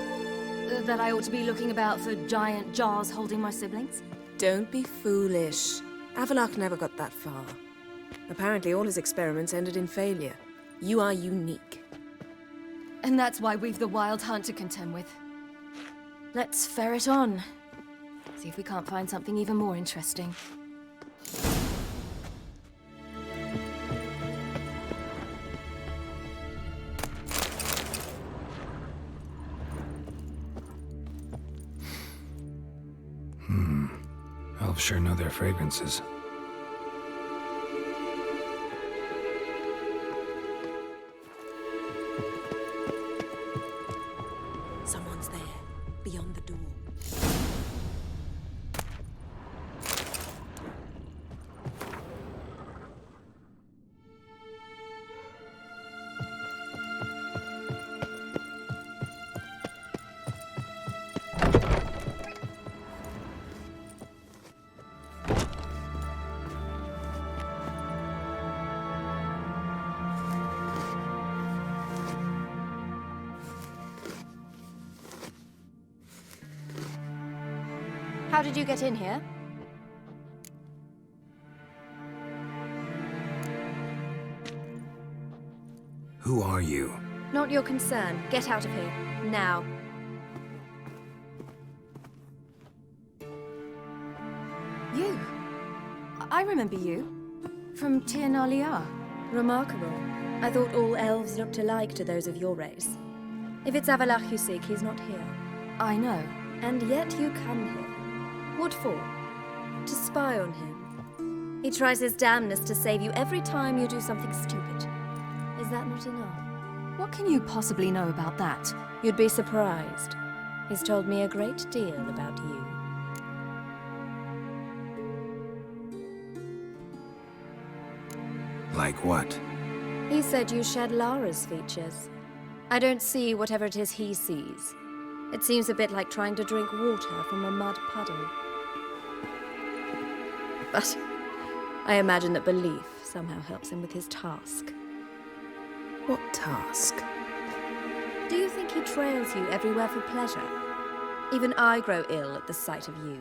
That I ought to be looking about for giant jars holding my siblings? Don't be foolish. Avaloch never got that far. Apparently all his experiments ended in failure. You are unique. And that's why we've the Wild Hunt to contend with. Let's ferret on. See if we can't find something even more interesting. Elves sure know their fragrances. Someone's there, beyond the door. How did you get in here? Who are you? Not your concern. Get out of here. Now. You? I remember you. From Tir na Lia. Remarkable. I thought all elves looked alike to those of your race. If it's Avaloch you seek, he's not here. I know. And yet you come here. What for? To spy on him. He tries his damnedest to save you every time you do something stupid. Is that not enough? What can you possibly know about that? You'd be surprised. He's told me a great deal about you. Like what? He said you shared Lara's features. I don't see whatever it is he sees. It seems a bit like trying to drink water from a mud puddle. But I imagine that belief somehow helps him with his task. What task? Do you think he trails you everywhere for pleasure? Even I grow ill at the sight of you.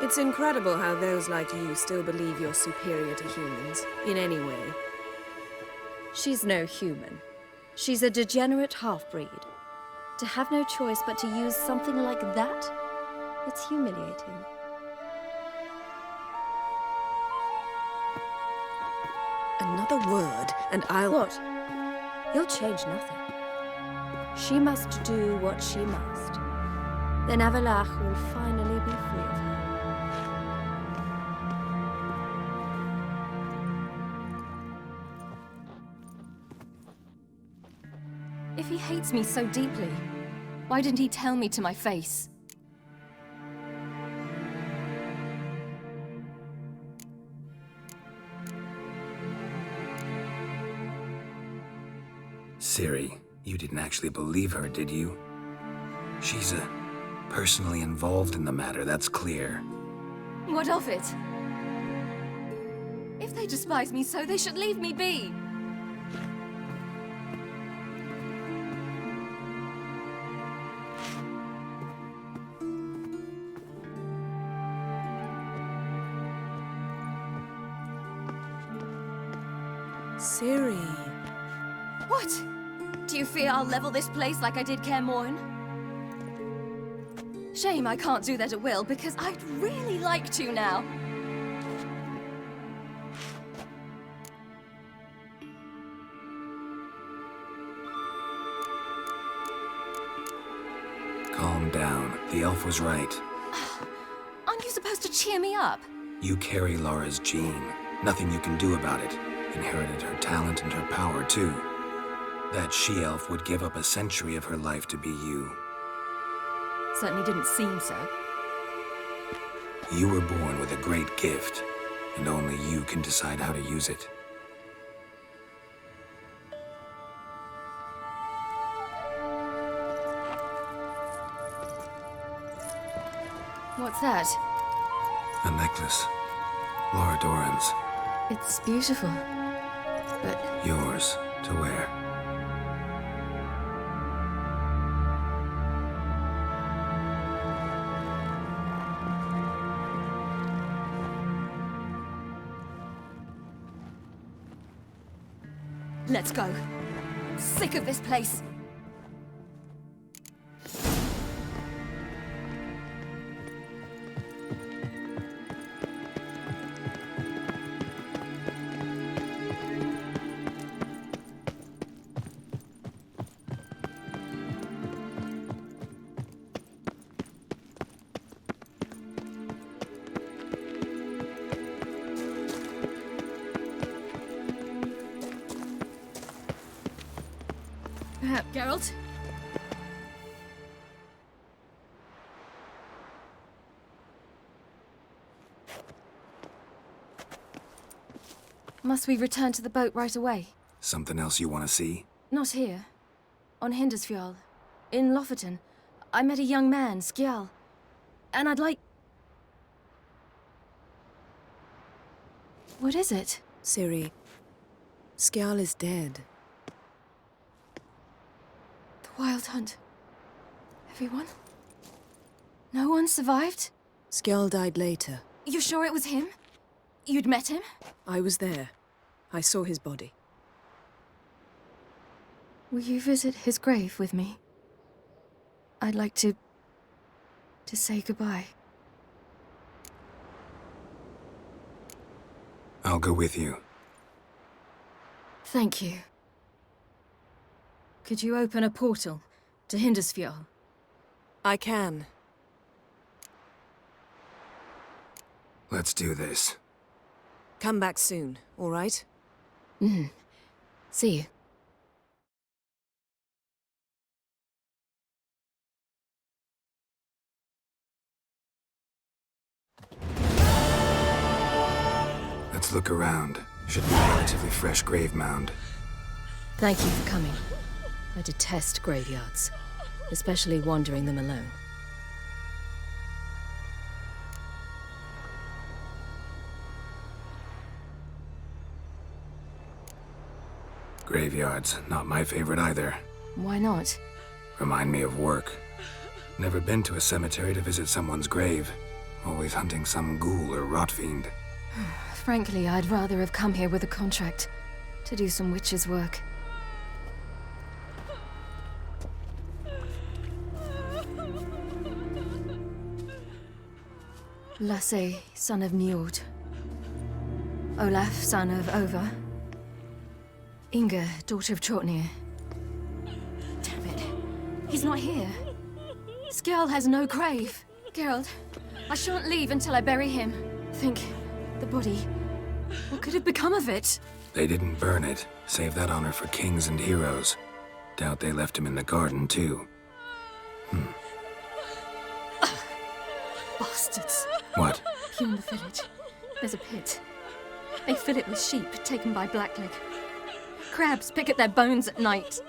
It's incredible how those like you still believe you're superior to humans, in any way. She's no human. She's a degenerate half-breed. To have no choice but to use something like that, it's humiliating. Another word, and I'll... What? You'll change nothing. She must do what she must. Then Avallac'h will finally be free of her. If he hates me so deeply, why didn't he tell me to my face? Ciri, you didn't actually believe her, did you? She's personally involved in the matter, that's clear. What of it? If they despise me so, they should leave me be. Ciri. What? Do you fear I'll level this place like I did Kaer Morhen? Shame I can't do that at will, because I'd really like to now. Calm down. The elf was right. Aren't you supposed to cheer me up? You carry Lara's gene. Nothing you can do about it. Inherited her talent and her power, too. That she-elf would give up a century of her life to be you. Certainly didn't seem so. You were born with a great gift, and only you can decide how to use it. What's that? A necklace. Lara Doran's. It's beautiful, but... Yours to wear. Let's go. I'm sick of this place. Geralt? Must we return to the boat right away? Something else you want to see? Not here. On Hindersfjall. In Lofoten. I met a young man, Skjal. And I'd like... What is it? Ciri, Skjal is dead. The Wild Hunt. Everyone? No one survived? Skjal died later. You sure it was him? You'd met him? I was there. I saw his body. Will you visit his grave with me? I'd like to say goodbye. I'll go with you. Thank you. Could you open a portal? To Hindusfjord. I can. Let's do this. Come back soon, all right? See you. Let's look around. Should be a relatively fresh grave mound. Thank you for coming. I detest graveyards, especially wandering them alone. Graveyards, not my favorite either. Why not? Remind me of work. Never been to a cemetery to visit someone's grave. Always hunting some ghoul or rot fiend. Frankly, I'd rather have come here with a contract to do some witch's work. Lascia, son of Njord. Olaf, son of Over. Inga, daughter of Trotnir. Damn it. He's not here. Skjald has no grave. Geralt, I shan't leave until I bury him. Think, the body. What could have become of it? They didn't burn it. Save that honor for kings and heroes. Doubt they left him in the garden, too. Bastards. What? Beyond the village, there's a pit. They fill it with sheep taken by Blackleg. Crabs pick at their bones at night.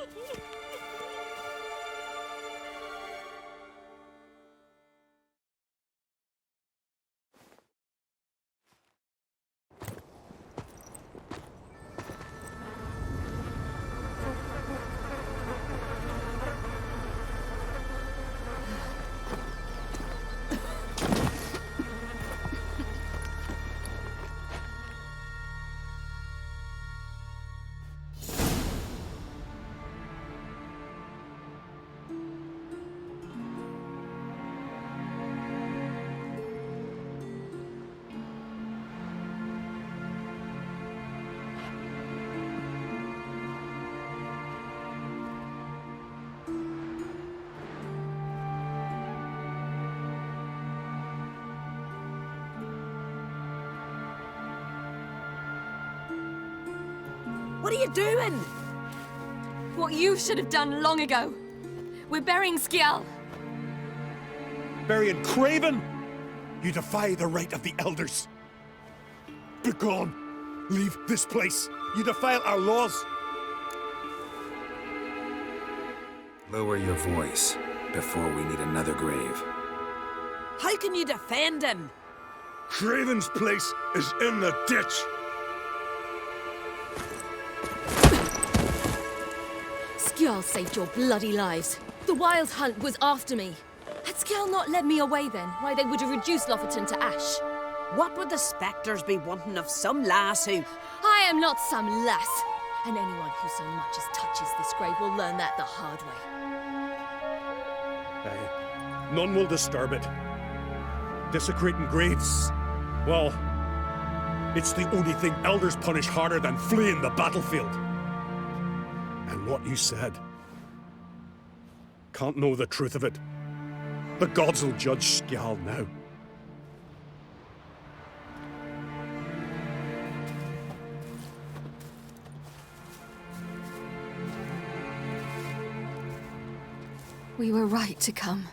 What are you doing? What you should have done long ago. We're burying Skjald. Burying Craven? You defy the right of the elders. Begone! Leave this place! You defile our laws! Lower your voice before we need another grave. How can you defend him? Craven's place is in the ditch! Skjald saved your bloody lives. The Wild Hunt was after me. Had Skjald not led me away then, why they would have reduced Lofoten to ash. What would the spectres be wanting of some lass who... I am not some lass. And anyone who so much as touches this grave will learn that the hard way. None will disturb it. Desecrating graves, well, it's the only thing elders punish harder than fleeing the battlefield. And what you said, can't know the truth of it. The gods will judge Skjald now. We were right to come.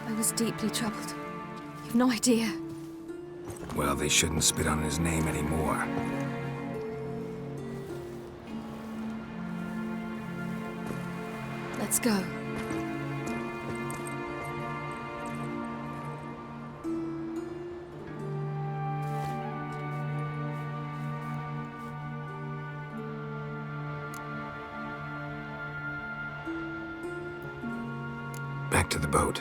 I was deeply troubled. You've no idea. Well, they shouldn't spit on his name anymore. Let's go. Back to the boat.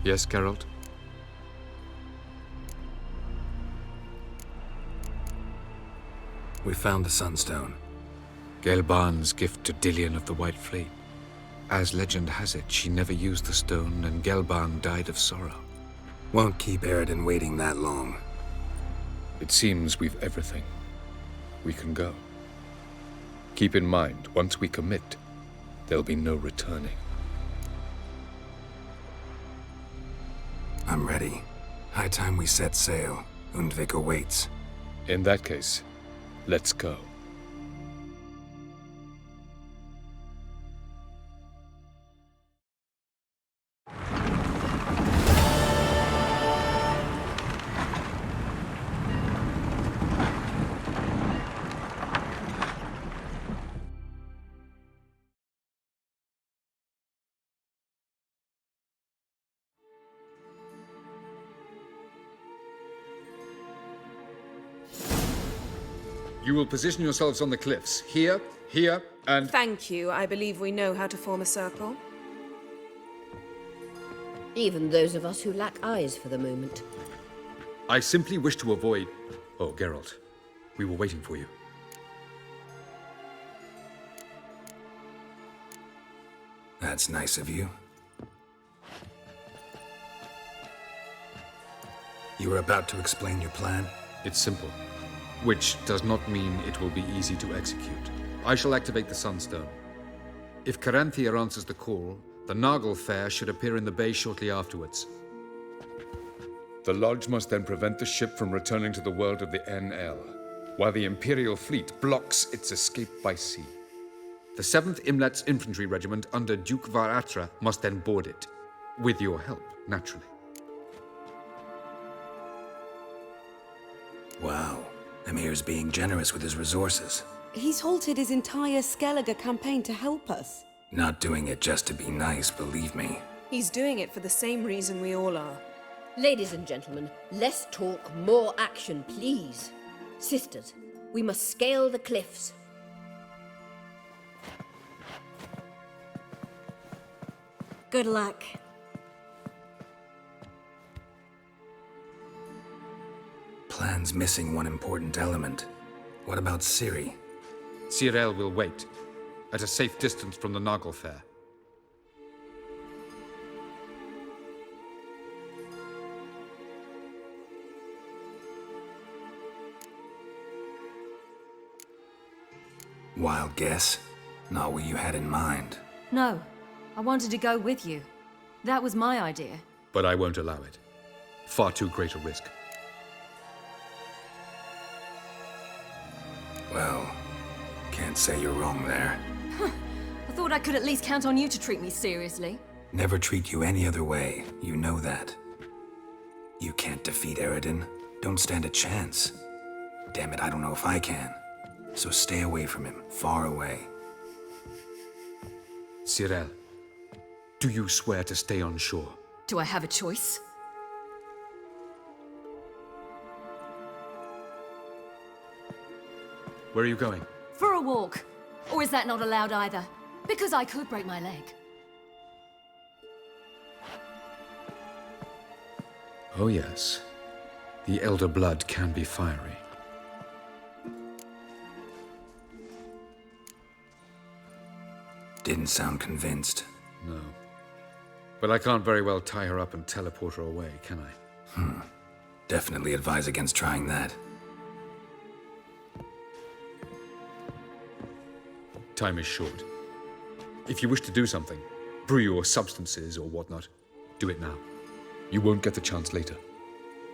Yes, Geralt? We found the Sunstone. Gelban's gift to Dillion of the White Fleet. As legend has it, she never used the stone, and Gelban died of sorrow. Won't keep Eridan waiting that long. It seems we've everything. We can go. Keep in mind, once we commit, there'll be no returning. I'm ready. High time we set sail. Undvik awaits. In that case, let's go. You will position yourselves on the cliffs. Here, here, and... Thank you. I believe we know how to form a circle. Even those of us who lack eyes for the moment. I simply wish to avoid... Oh, Geralt. We were waiting for you. That's nice of you. You were about to explain your plan? It's simple. Which does not mean it will be easy to execute. I shall activate the Sunstone. If Caranthia answers the call, the Nagel Fair should appear in the bay shortly afterwards. The Lodge must then prevent the ship from returning to the world of the NL, while the Imperial fleet blocks its escape by sea. The 7th Imlet's Infantry Regiment under Duke Varatra must then board it. With your help, naturally. Wow. Emir's being generous with his resources. He's halted his entire Skellige campaign to help us. Not doing it just to be nice, believe me. He's doing it for the same reason we all are. Ladies and gentlemen, less talk, more action, please. Sisters, we must scale the cliffs. Good luck. Plan's missing one important element. What about Ciri? Cyril will wait, at a safe distance from the Nagel Fair. Wild guess? Not what you had in mind. No, I wanted to go with you. That was my idea. But I won't allow it. Far too great a risk. Well, can't say you're wrong there. I thought I could at least count on you to treat me seriously. Never treat you any other way. You know that. You can't defeat Eridan. Don't stand a chance. Damn it, I don't know if I can. So stay away from him. Far away. Cyril, do you swear to stay on shore? Do I have a choice? Where are you going? For a walk. Or is that not allowed either? Because I could break my leg. Oh yes. The elder blood can be fiery. Didn't sound convinced. No. But I can't very well tie her up and teleport her away, can I? Definitely advise against trying that. Time is short. If you wish to do something, brew your substances or whatnot, do it now. You won't get the chance later.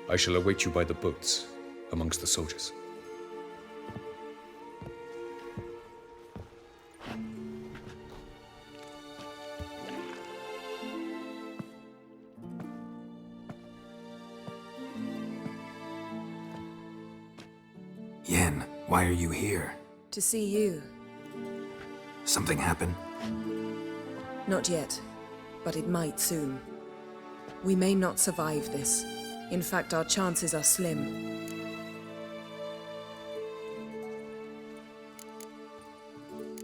I shall await you by the boats, amongst the soldiers. Yen, why are you here? To see you. Something happen? Not yet, but it might soon. We may not survive this. In fact, our chances are slim.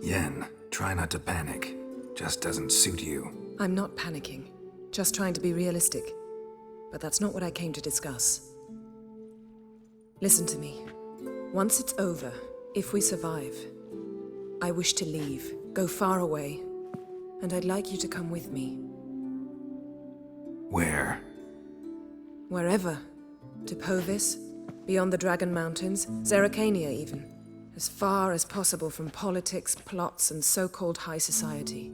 Yen, try not to panic. Just doesn't suit you. I'm not panicking, just trying to be realistic. But that's not what I came to discuss. Listen to me. Once it's over, If we survive, I wish to leave, go far away, and I'd like you to come with me. Where? Wherever. To Povis, beyond the Dragon Mountains, Zeracania even. As far as possible from politics, plots, and so-called high society.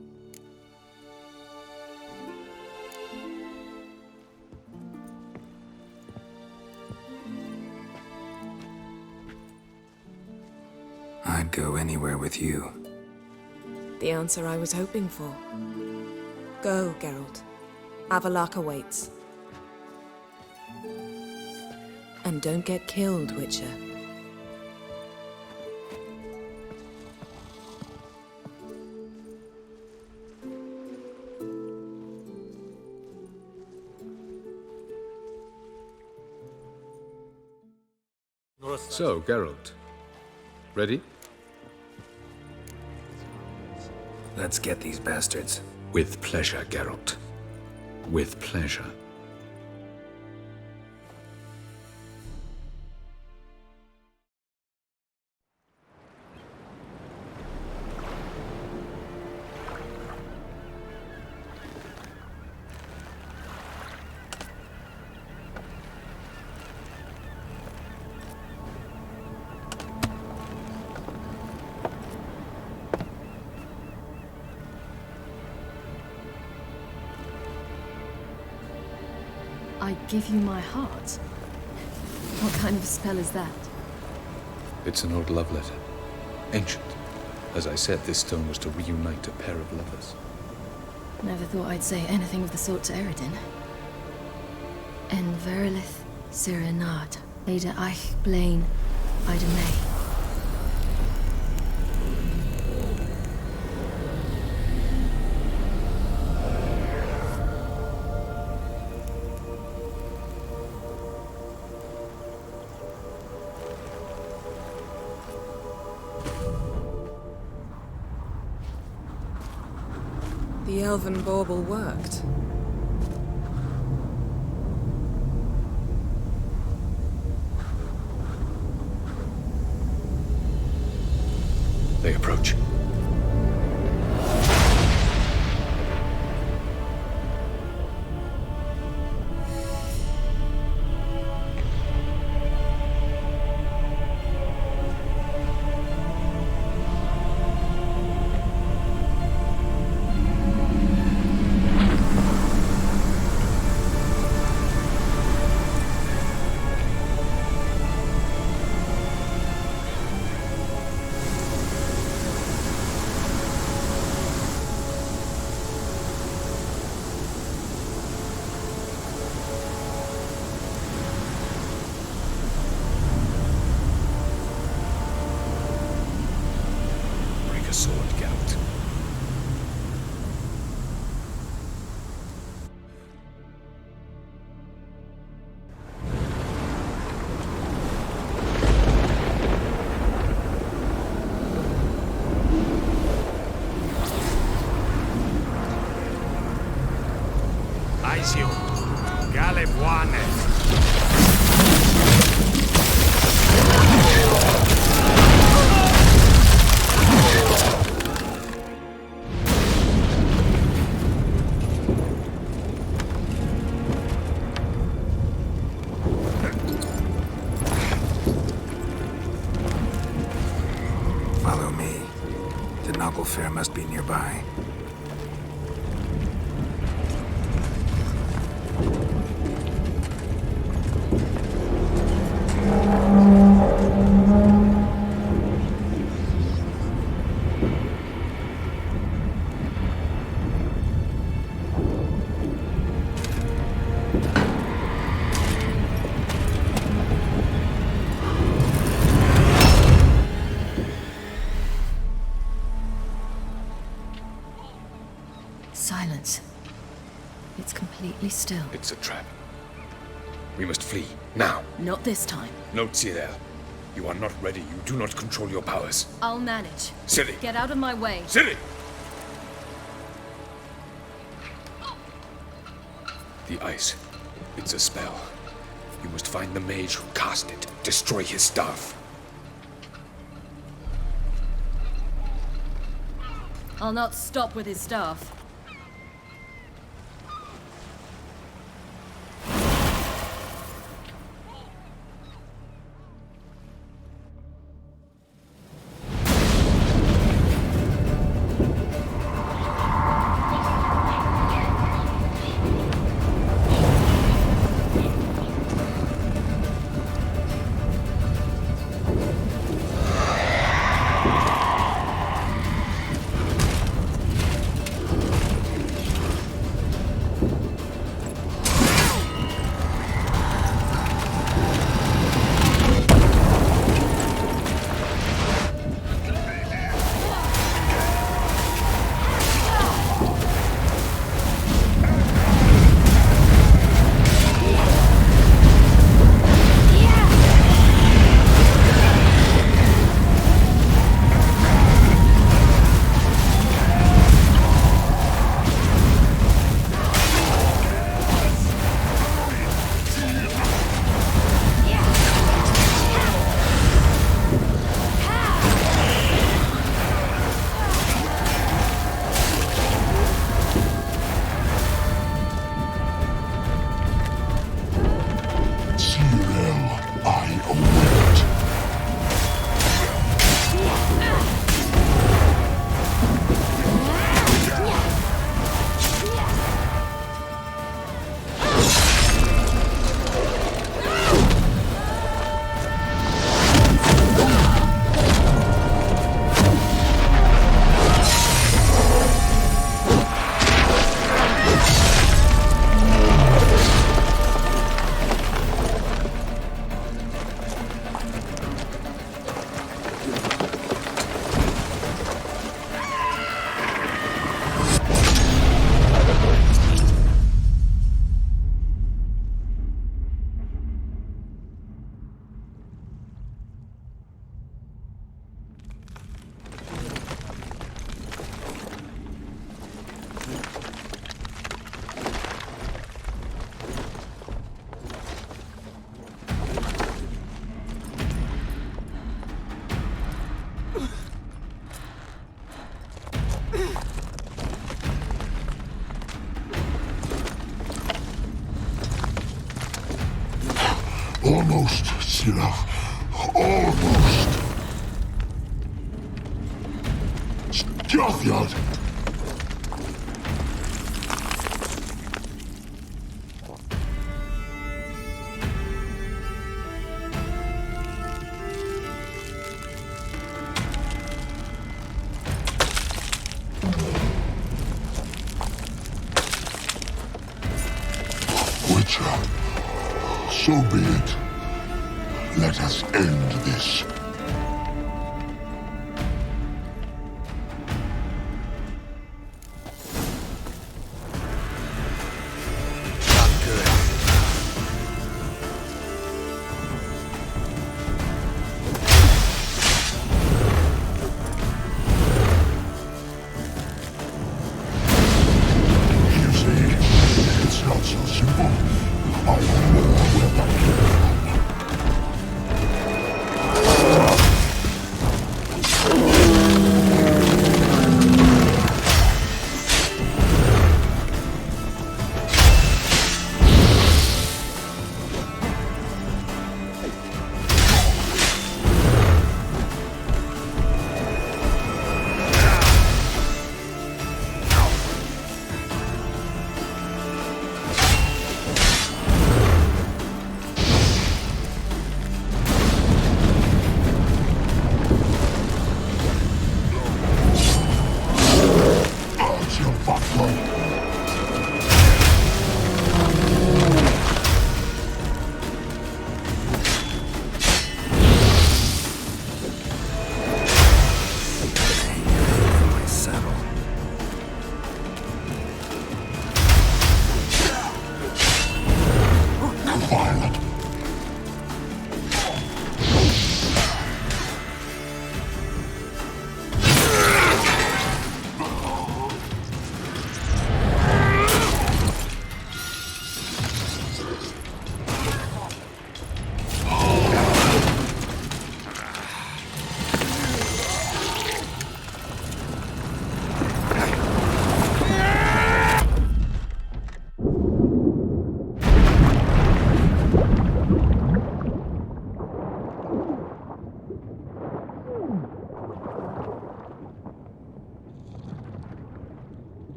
I'd go anywhere with you. The answer I was hoping for. Go, Geralt. Avallac'h awaits. And don't get killed, Witcher. So, Geralt. Ready? Let's get these bastards. With pleasure, Geralt. With pleasure. I give you my heart? What kind of spell is that? It's an old love letter. Ancient. As I said, this stone was to reunite a pair of lovers. Never thought I'd say anything of the sort to Eredin. En verilith Sirenad, Ada Eich Blaine, Ida May. The elven bauble worked. They approach. Follow me. The Noggle Fair must be nearby. Silence. It's completely still. It's a trap. We must flee, now. Not this time. No, Cyril. You are not ready. You do not control your powers. I'll manage. Ciri! Get out of my way. Ciri! The ice. It's a spell. You must find the mage who cast it. Destroy his staff. I'll not stop with his staff. Almost, Sirach. Almost. Stjafjad. Witcher, so be it. Let us end this. I know where that came from.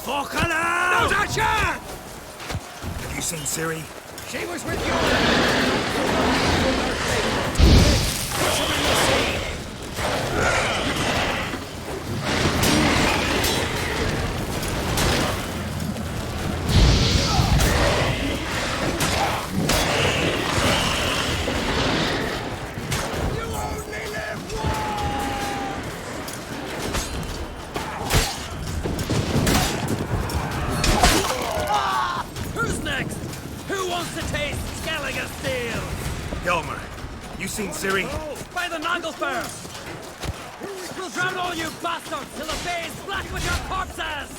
Fucking hell! No, Lascia! Have you seen Ciri? She was with you! Who's next? Who wants to taste Skelliger steel? Helmer, you seen Ciri? By the Nagelfur! We'll drown all you bastards till the bay's black with your corpses!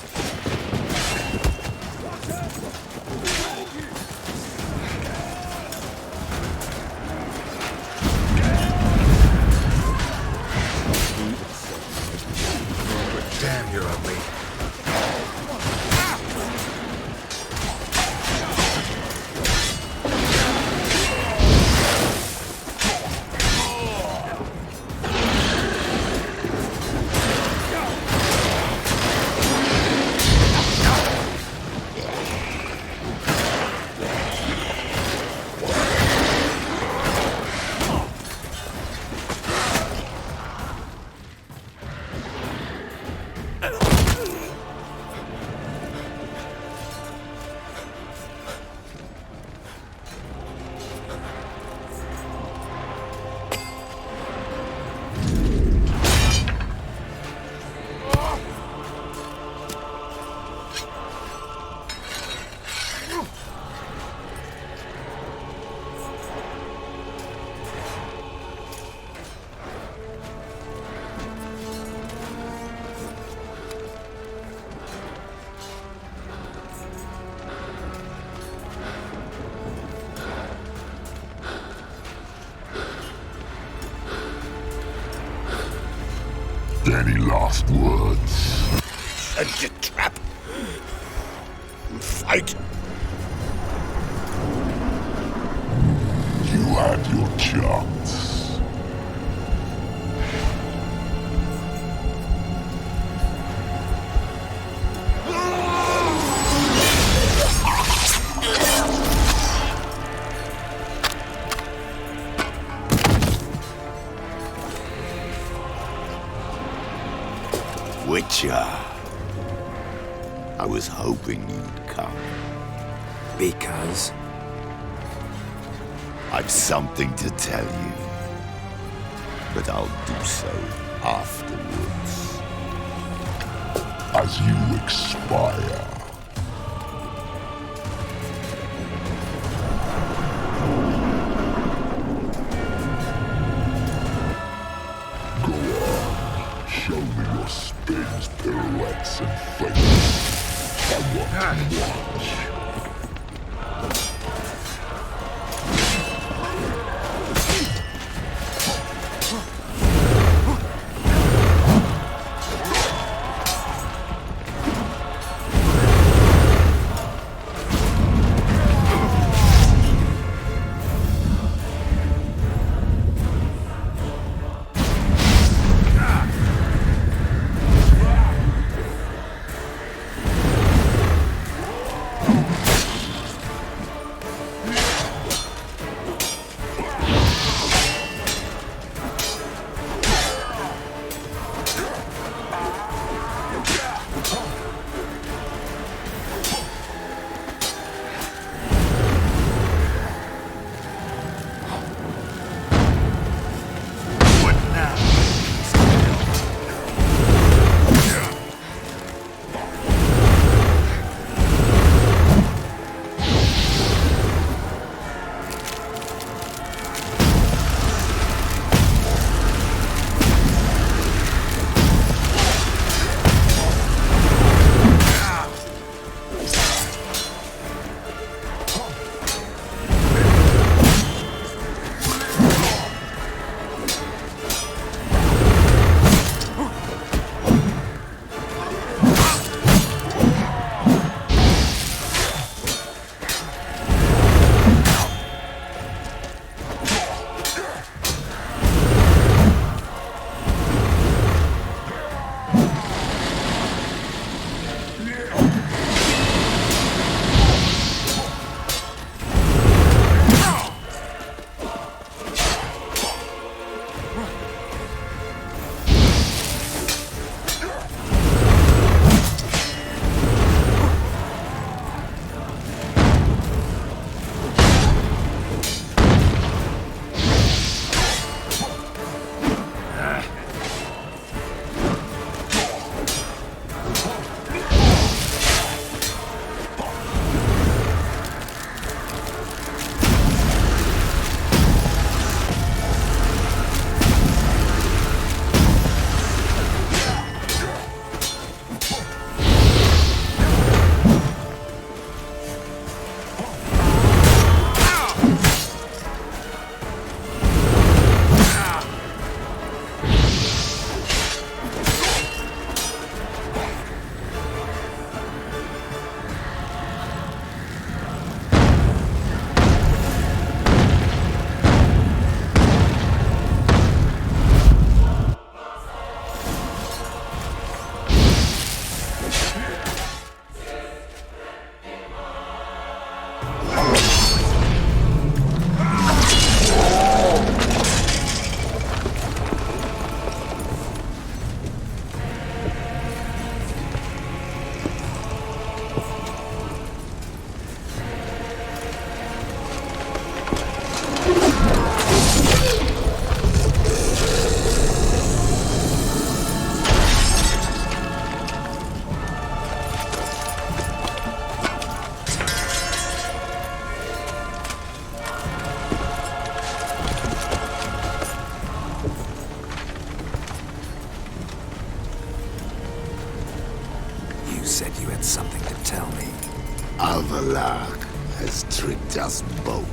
Damn, you're ugly. Any last words? Set your trap. Fight. You had your chance. Witcher. I was hoping you'd come. Because? I've something to tell you. But I'll do so afterwards. As you expire. Show me your spins, pirouettes, and feints. I want to watch. said you had something to tell me. Avallac'h has tricked us both.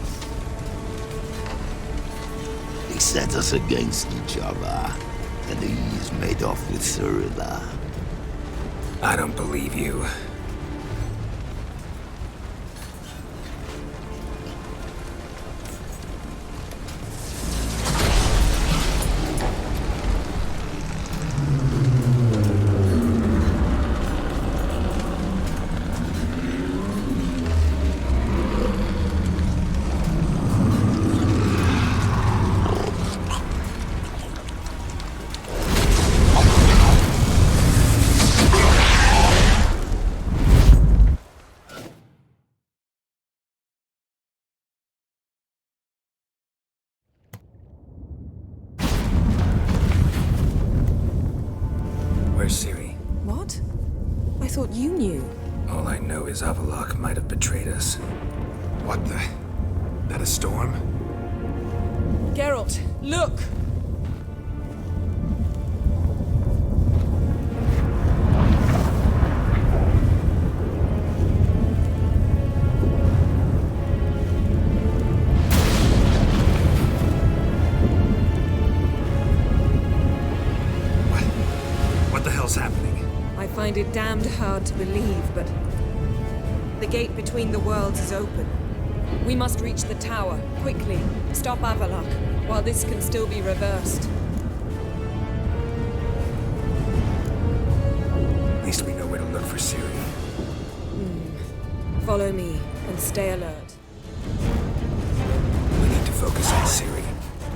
He set us against each other, and he's made off with Cyrilla. I don't believe you. Where's Ciri? What? I thought you knew. All I know is Avallac'h might have betrayed us. What the? That a storm? Geralt, look! What the hell's happening? I find it damned hard to believe, but the gate between the worlds is open. We must reach the tower, quickly. Stop Avallac'h, while this can still be reversed. At least we know where to look for Ciri. Follow me, and stay alert. We need to focus on Ciri.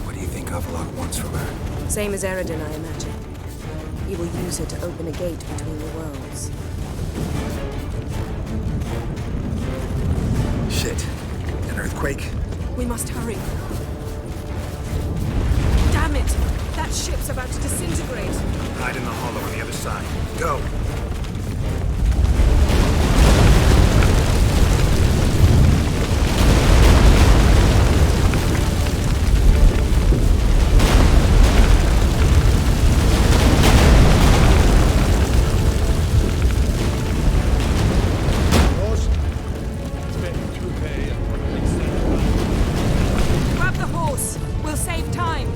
What do you think Avallac'h wants from her? Same as Eredin, I imagine. He will use it to open a gate between the worlds. Shit. An earthquake? We must hurry. Damn it! That ship's about to disintegrate. Hide in the hollow on the other side. Go! Grab the horse! We'll save time!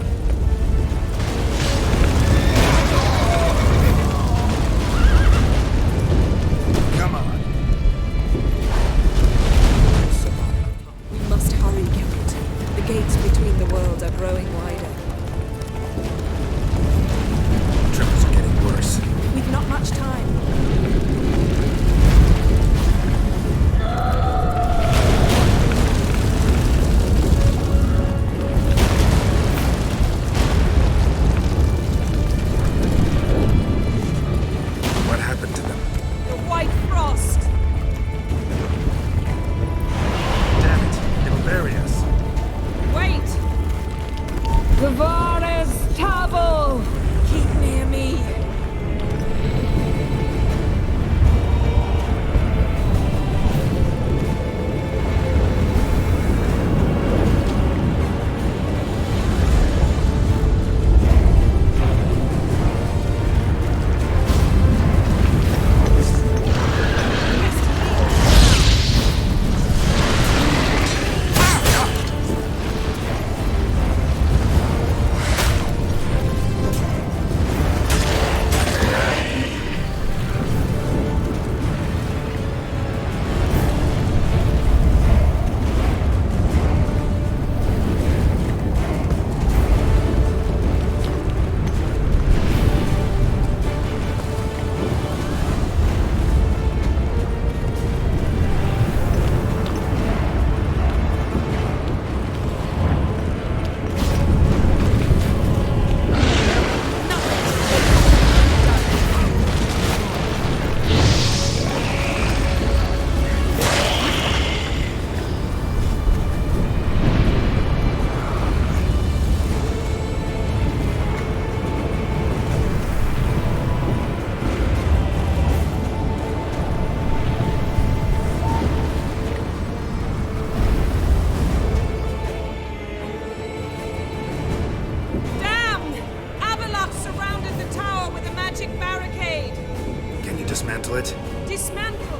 dismantle it? Dismantle?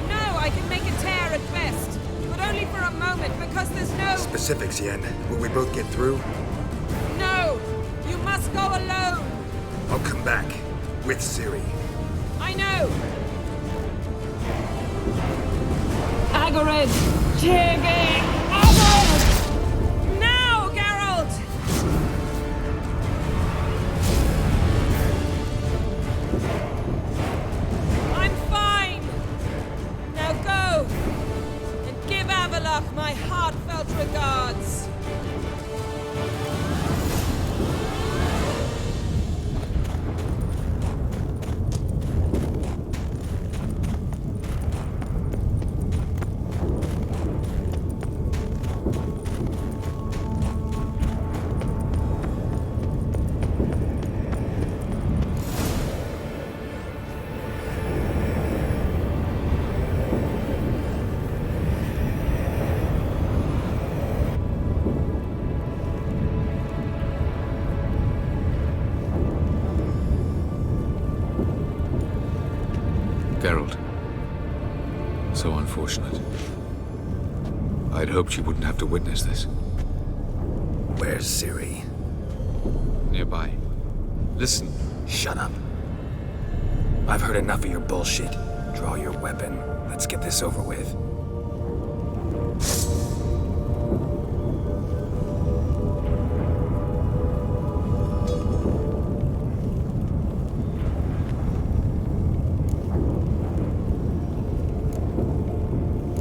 No, I can make a tear at best. But only for a moment, because there's no... Specifics, Yen. Will we both get through? No! You must go alone! I'll come back. With Ciri. I know! Agared! Tege! Agred! Now, Geralt! I'm fine! Now go! And give Avalok my heartfelt regards! Geralt. So unfortunate. I'd hoped you wouldn't have to witness this. Where's Ciri? Nearby. Listen. Shut up. I've heard enough of your bullshit. Draw your weapon. Let's get this over with.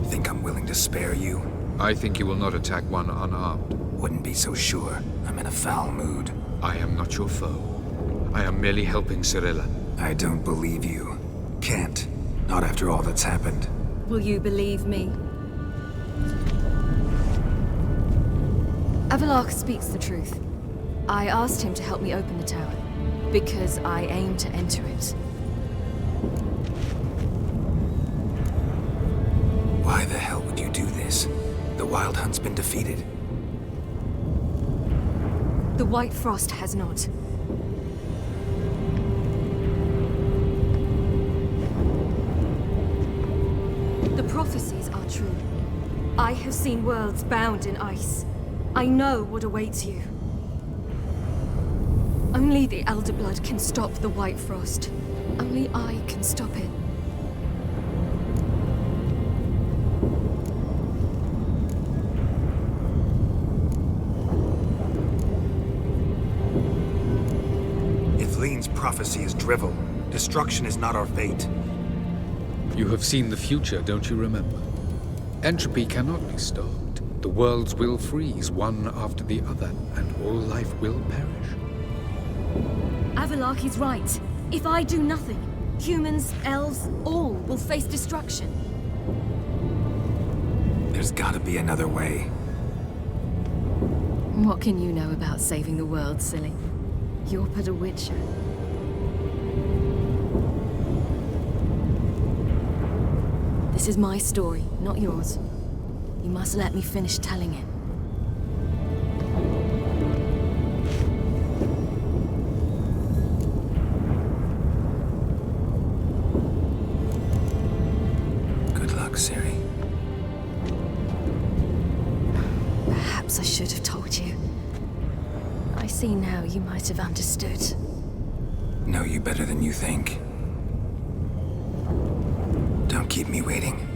Think I'm willing to spare you? I think you will not attack one unarmed. Wouldn't be so sure. I'm in a foul mood. I am not your foe. I am merely helping Cirilla. I don't believe you. Can't. Not after all that's happened. Will you believe me? Avalok speaks the truth. I asked him to help me open the tower, because I aim to enter it. Why the hell would you do this? The Wild Hunt's been defeated. The White Frost has not. The prophecies are true. I have seen worlds bound in ice. I know what awaits you. Only the Elder Blood can stop the White Frost. Only I can stop it. If Lean's prophecy is drivel, destruction is not our fate. You have seen the future, don't you remember? Entropy cannot be stopped. The worlds will freeze, one after the other, and all life will perish. Avalok is right. If I do nothing, humans, elves, all will face destruction. There's gotta be another way. What can you know about saving the world, silly? You're but a witcher. This is my story, not yours. You must let me finish telling it. Good luck, Ciri. Perhaps I should have told you. I see now you might have understood. Know you better than you think. Don't keep me waiting.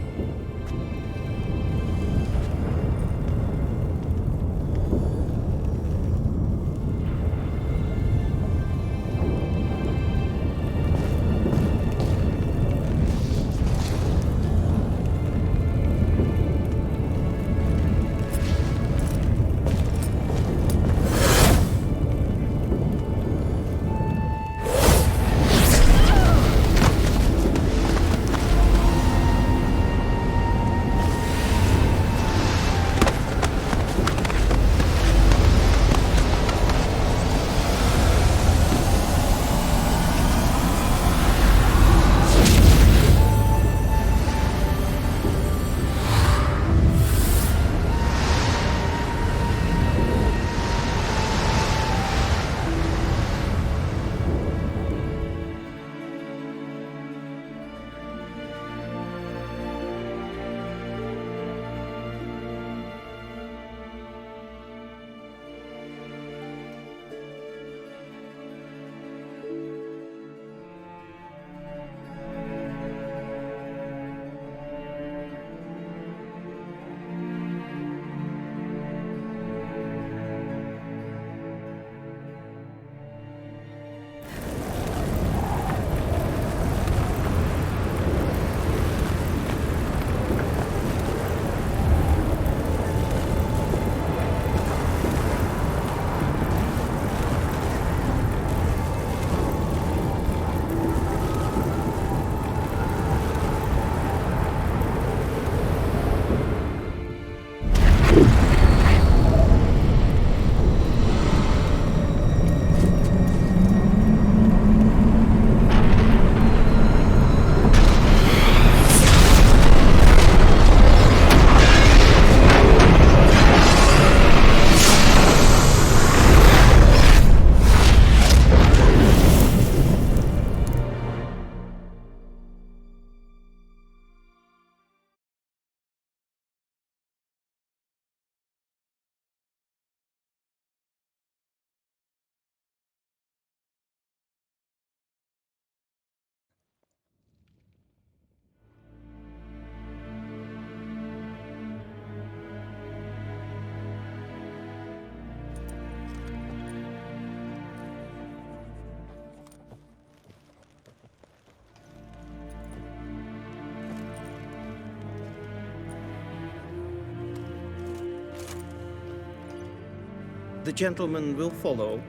The gentleman will follow.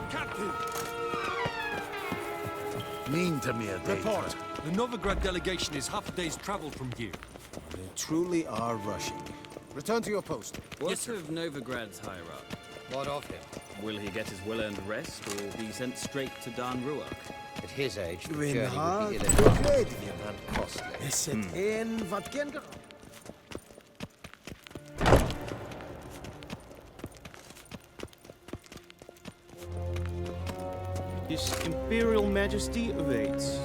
Captain! Mean to me a day. Report. The Novigrad delegation is half a day's travel from here. They truly are rushing. Return to your post. What of Novigrad's hierarch? What of him? Will he get his well-earned rest, or be sent straight to Dan Ruach? At his age, the Gwyn journey hard, would be ill-advised good. and costly. Sette, wat gender? His Imperial Majesty awaits.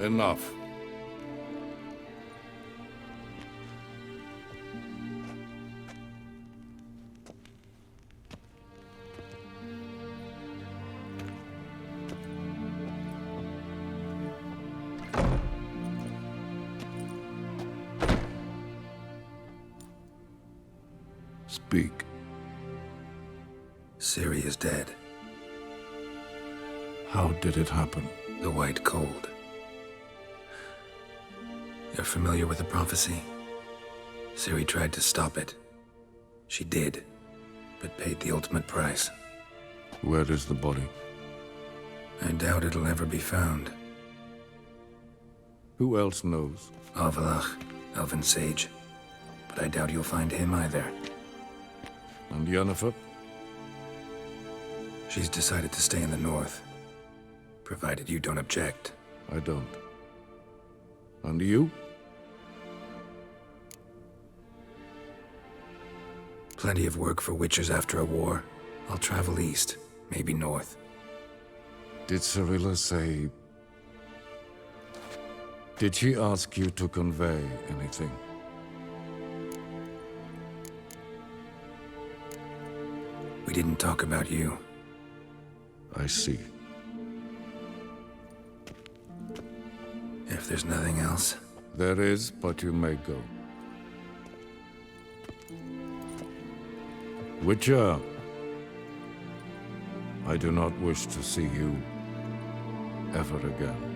Enough. Speak. Ciri is dead. How did it happen? The White Cold. You're familiar with the prophecy? Ciri tried to stop it. She did, but paid the ultimate price. Where is the body? I doubt it'll ever be found. Who else knows? Avallac'h, Elven Sage. But I doubt you'll find him either. And Yennefer? She's decided to stay in the north. Provided you don't object. I don't. And you? Plenty of work for witchers after a war. I'll travel east, maybe north. Did Cirilla say... Did she ask you to convey anything? We didn't talk about you. I see. If there's nothing else... There is, but you may go. Witcher, I do not wish to see you ever again.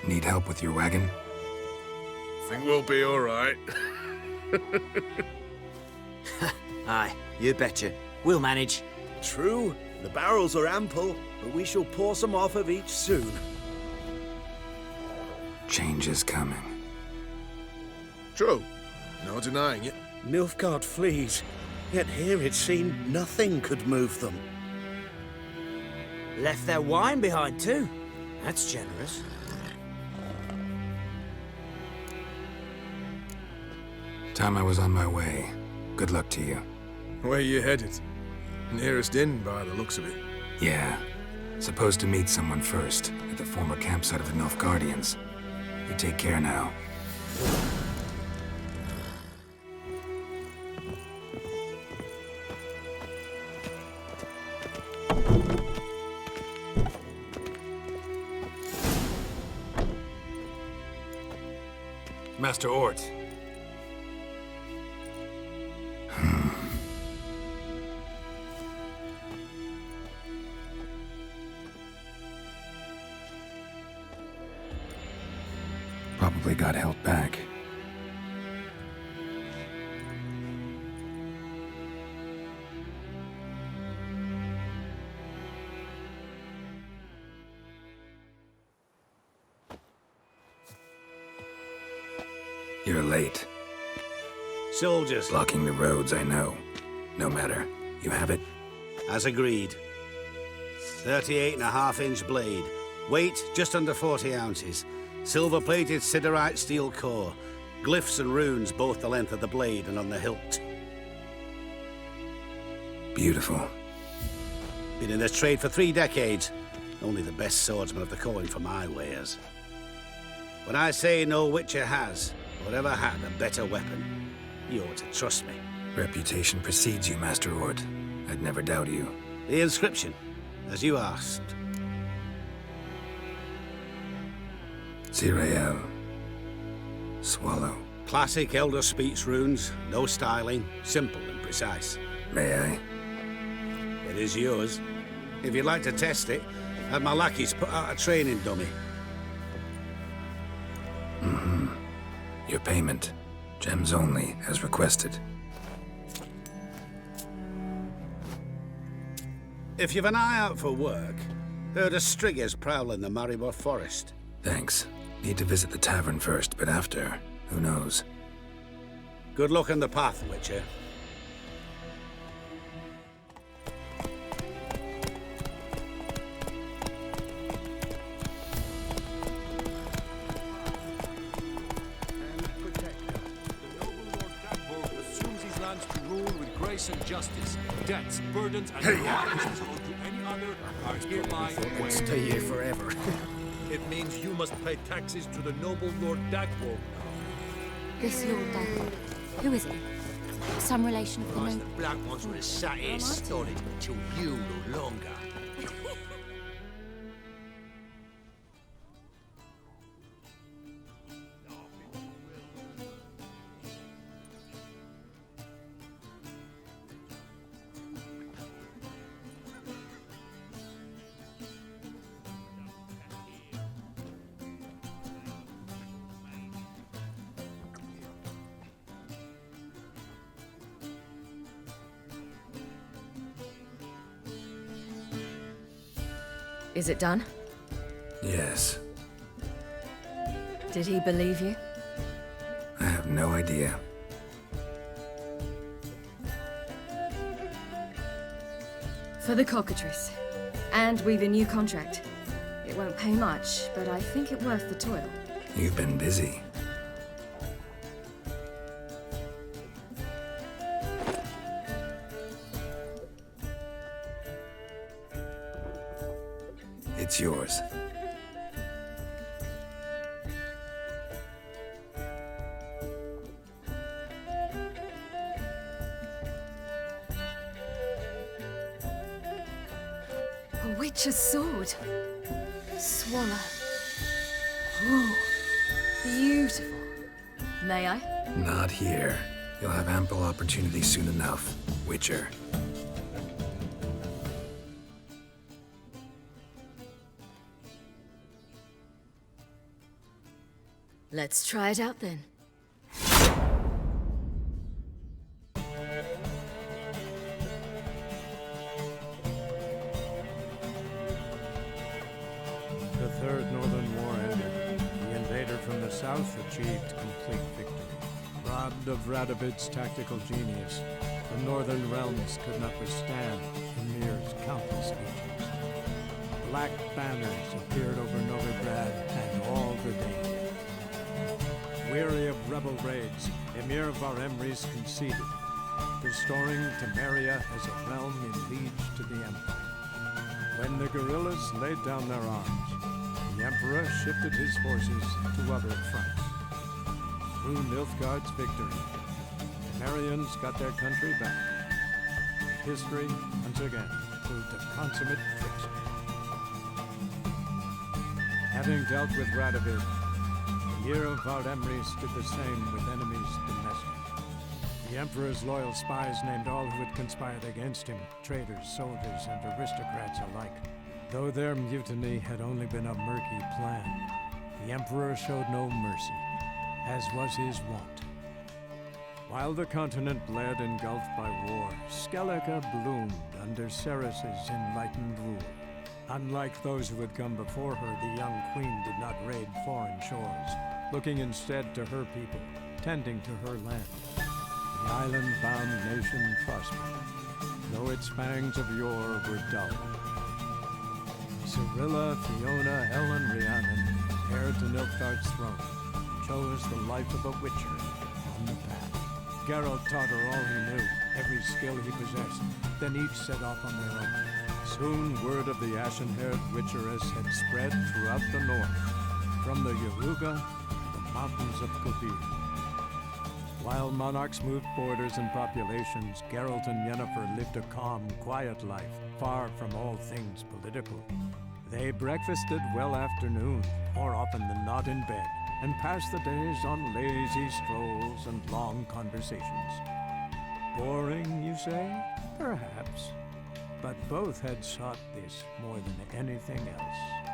Need help with your wagon? Think we'll be all right. Aye, you betcha. We'll manage. True, the barrels are ample, but we shall pour some off of each soon. Change is coming. True. No denying it. Nilfgaard flees, yet here it seemed nothing could move them. Left their wine behind too. That's generous. Time I was on my way. Good luck to you. Where you headed? Nearest inn, by the looks of it. Yeah. Supposed to meet someone first, at the former campsite of the Nilfgaardians. You take care now. Master Ort. Probably got held back. You're late. Soldiers. Blocking the roads, I know. No matter. You have it? As agreed. 38.5-inch blade. Weight just under 40 ounces. Silver-plated siderite steel core. Glyphs and runes both the length of the blade and on the hilt. Beautiful. Been in this trade for 3 decades. Only the best swordsman of the calling for my wares. When I say no witcher has, or ever had, a better weapon, you ought to trust me. Reputation precedes you, Master Ord. I'd never doubt you. The inscription, as you asked. Zirael. Swallow. Classic Elder Speech runes, no styling, simple and precise. May I? It is yours. If you'd like to test it, have my lackeys put out a training dummy. Mm-hmm. Your payment. Gems only, as requested. If you've an eye out for work, heard of striggers prowling the Maribor forest. Thanks. Need to visit the tavern first, but after, who knows? Good luck on the path, Witcher. And justice, debts, burdens, and obligations owed to any other are hereby waived. Stay here forever. It means you must pay taxes to the noble Lord Dagwold. This Lord Dagwold, who is he? Some relation of the The black ones would have sat here stolid till you no longer. Is it done? Yes. Did he believe you? I have no idea. For the cockatrice. And we've a new contract. It won't pay much, but I think it worth the toil. You've been busy. It's yours. A witch's sword. Swallow. Ooh, beautiful. May I? Not here. You'll have ample opportunity soon enough, Witcher. Let's try it out then. The Third Northern War ended. The invader from the south achieved complete victory. Robbed of Radovid's tactical genius, the northern realms could not withstand Ymir's countless legions. Black banners appeared over Novigrad and all the Danes. Weary of rebel raids, Ymir Varemres conceded, restoring Temeria as a realm in liege to the Empire. When the guerrillas laid down their arms, the Emperor shifted his forces to other fronts. Through Nilfgaard's victory, Temerians got their country back. History, once again, proved a consummate trickster. Having dealt with Radovid, Ymir Varemres did the same with enemies domestic. The Emperor's loyal spies named all who had conspired against him, traitors, soldiers, and aristocrats alike. Though their mutiny had only been a murky plan, the Emperor showed no mercy, as was his wont. While the continent bled engulfed by war, Skellige bloomed under Ceres's enlightened rule. Unlike those who had come before her, the young queen did not raid foreign shores, looking instead to her people, tending to her land. The island-bound nation prospered, though its pangs of yore were dull. Cyrilla, Fiona, Ellen, Rhiannon, heir to Nilfgaard's throne, chose the life of a witcher on the path. Geralt taught her all he knew, every skill he possessed, then each set off on their own. Soon word of the ashen-haired witcheress had spread throughout the north, from the Yaruga to the mountains of Kovir. While monarchs moved borders and populations, Geralt and Yennefer lived a calm, quiet life, far from all things political. They breakfasted well after noon, more often than not in bed, and passed the days on lazy strolls and long conversations. Boring, you say? Perhaps. But both had sought this more than anything else.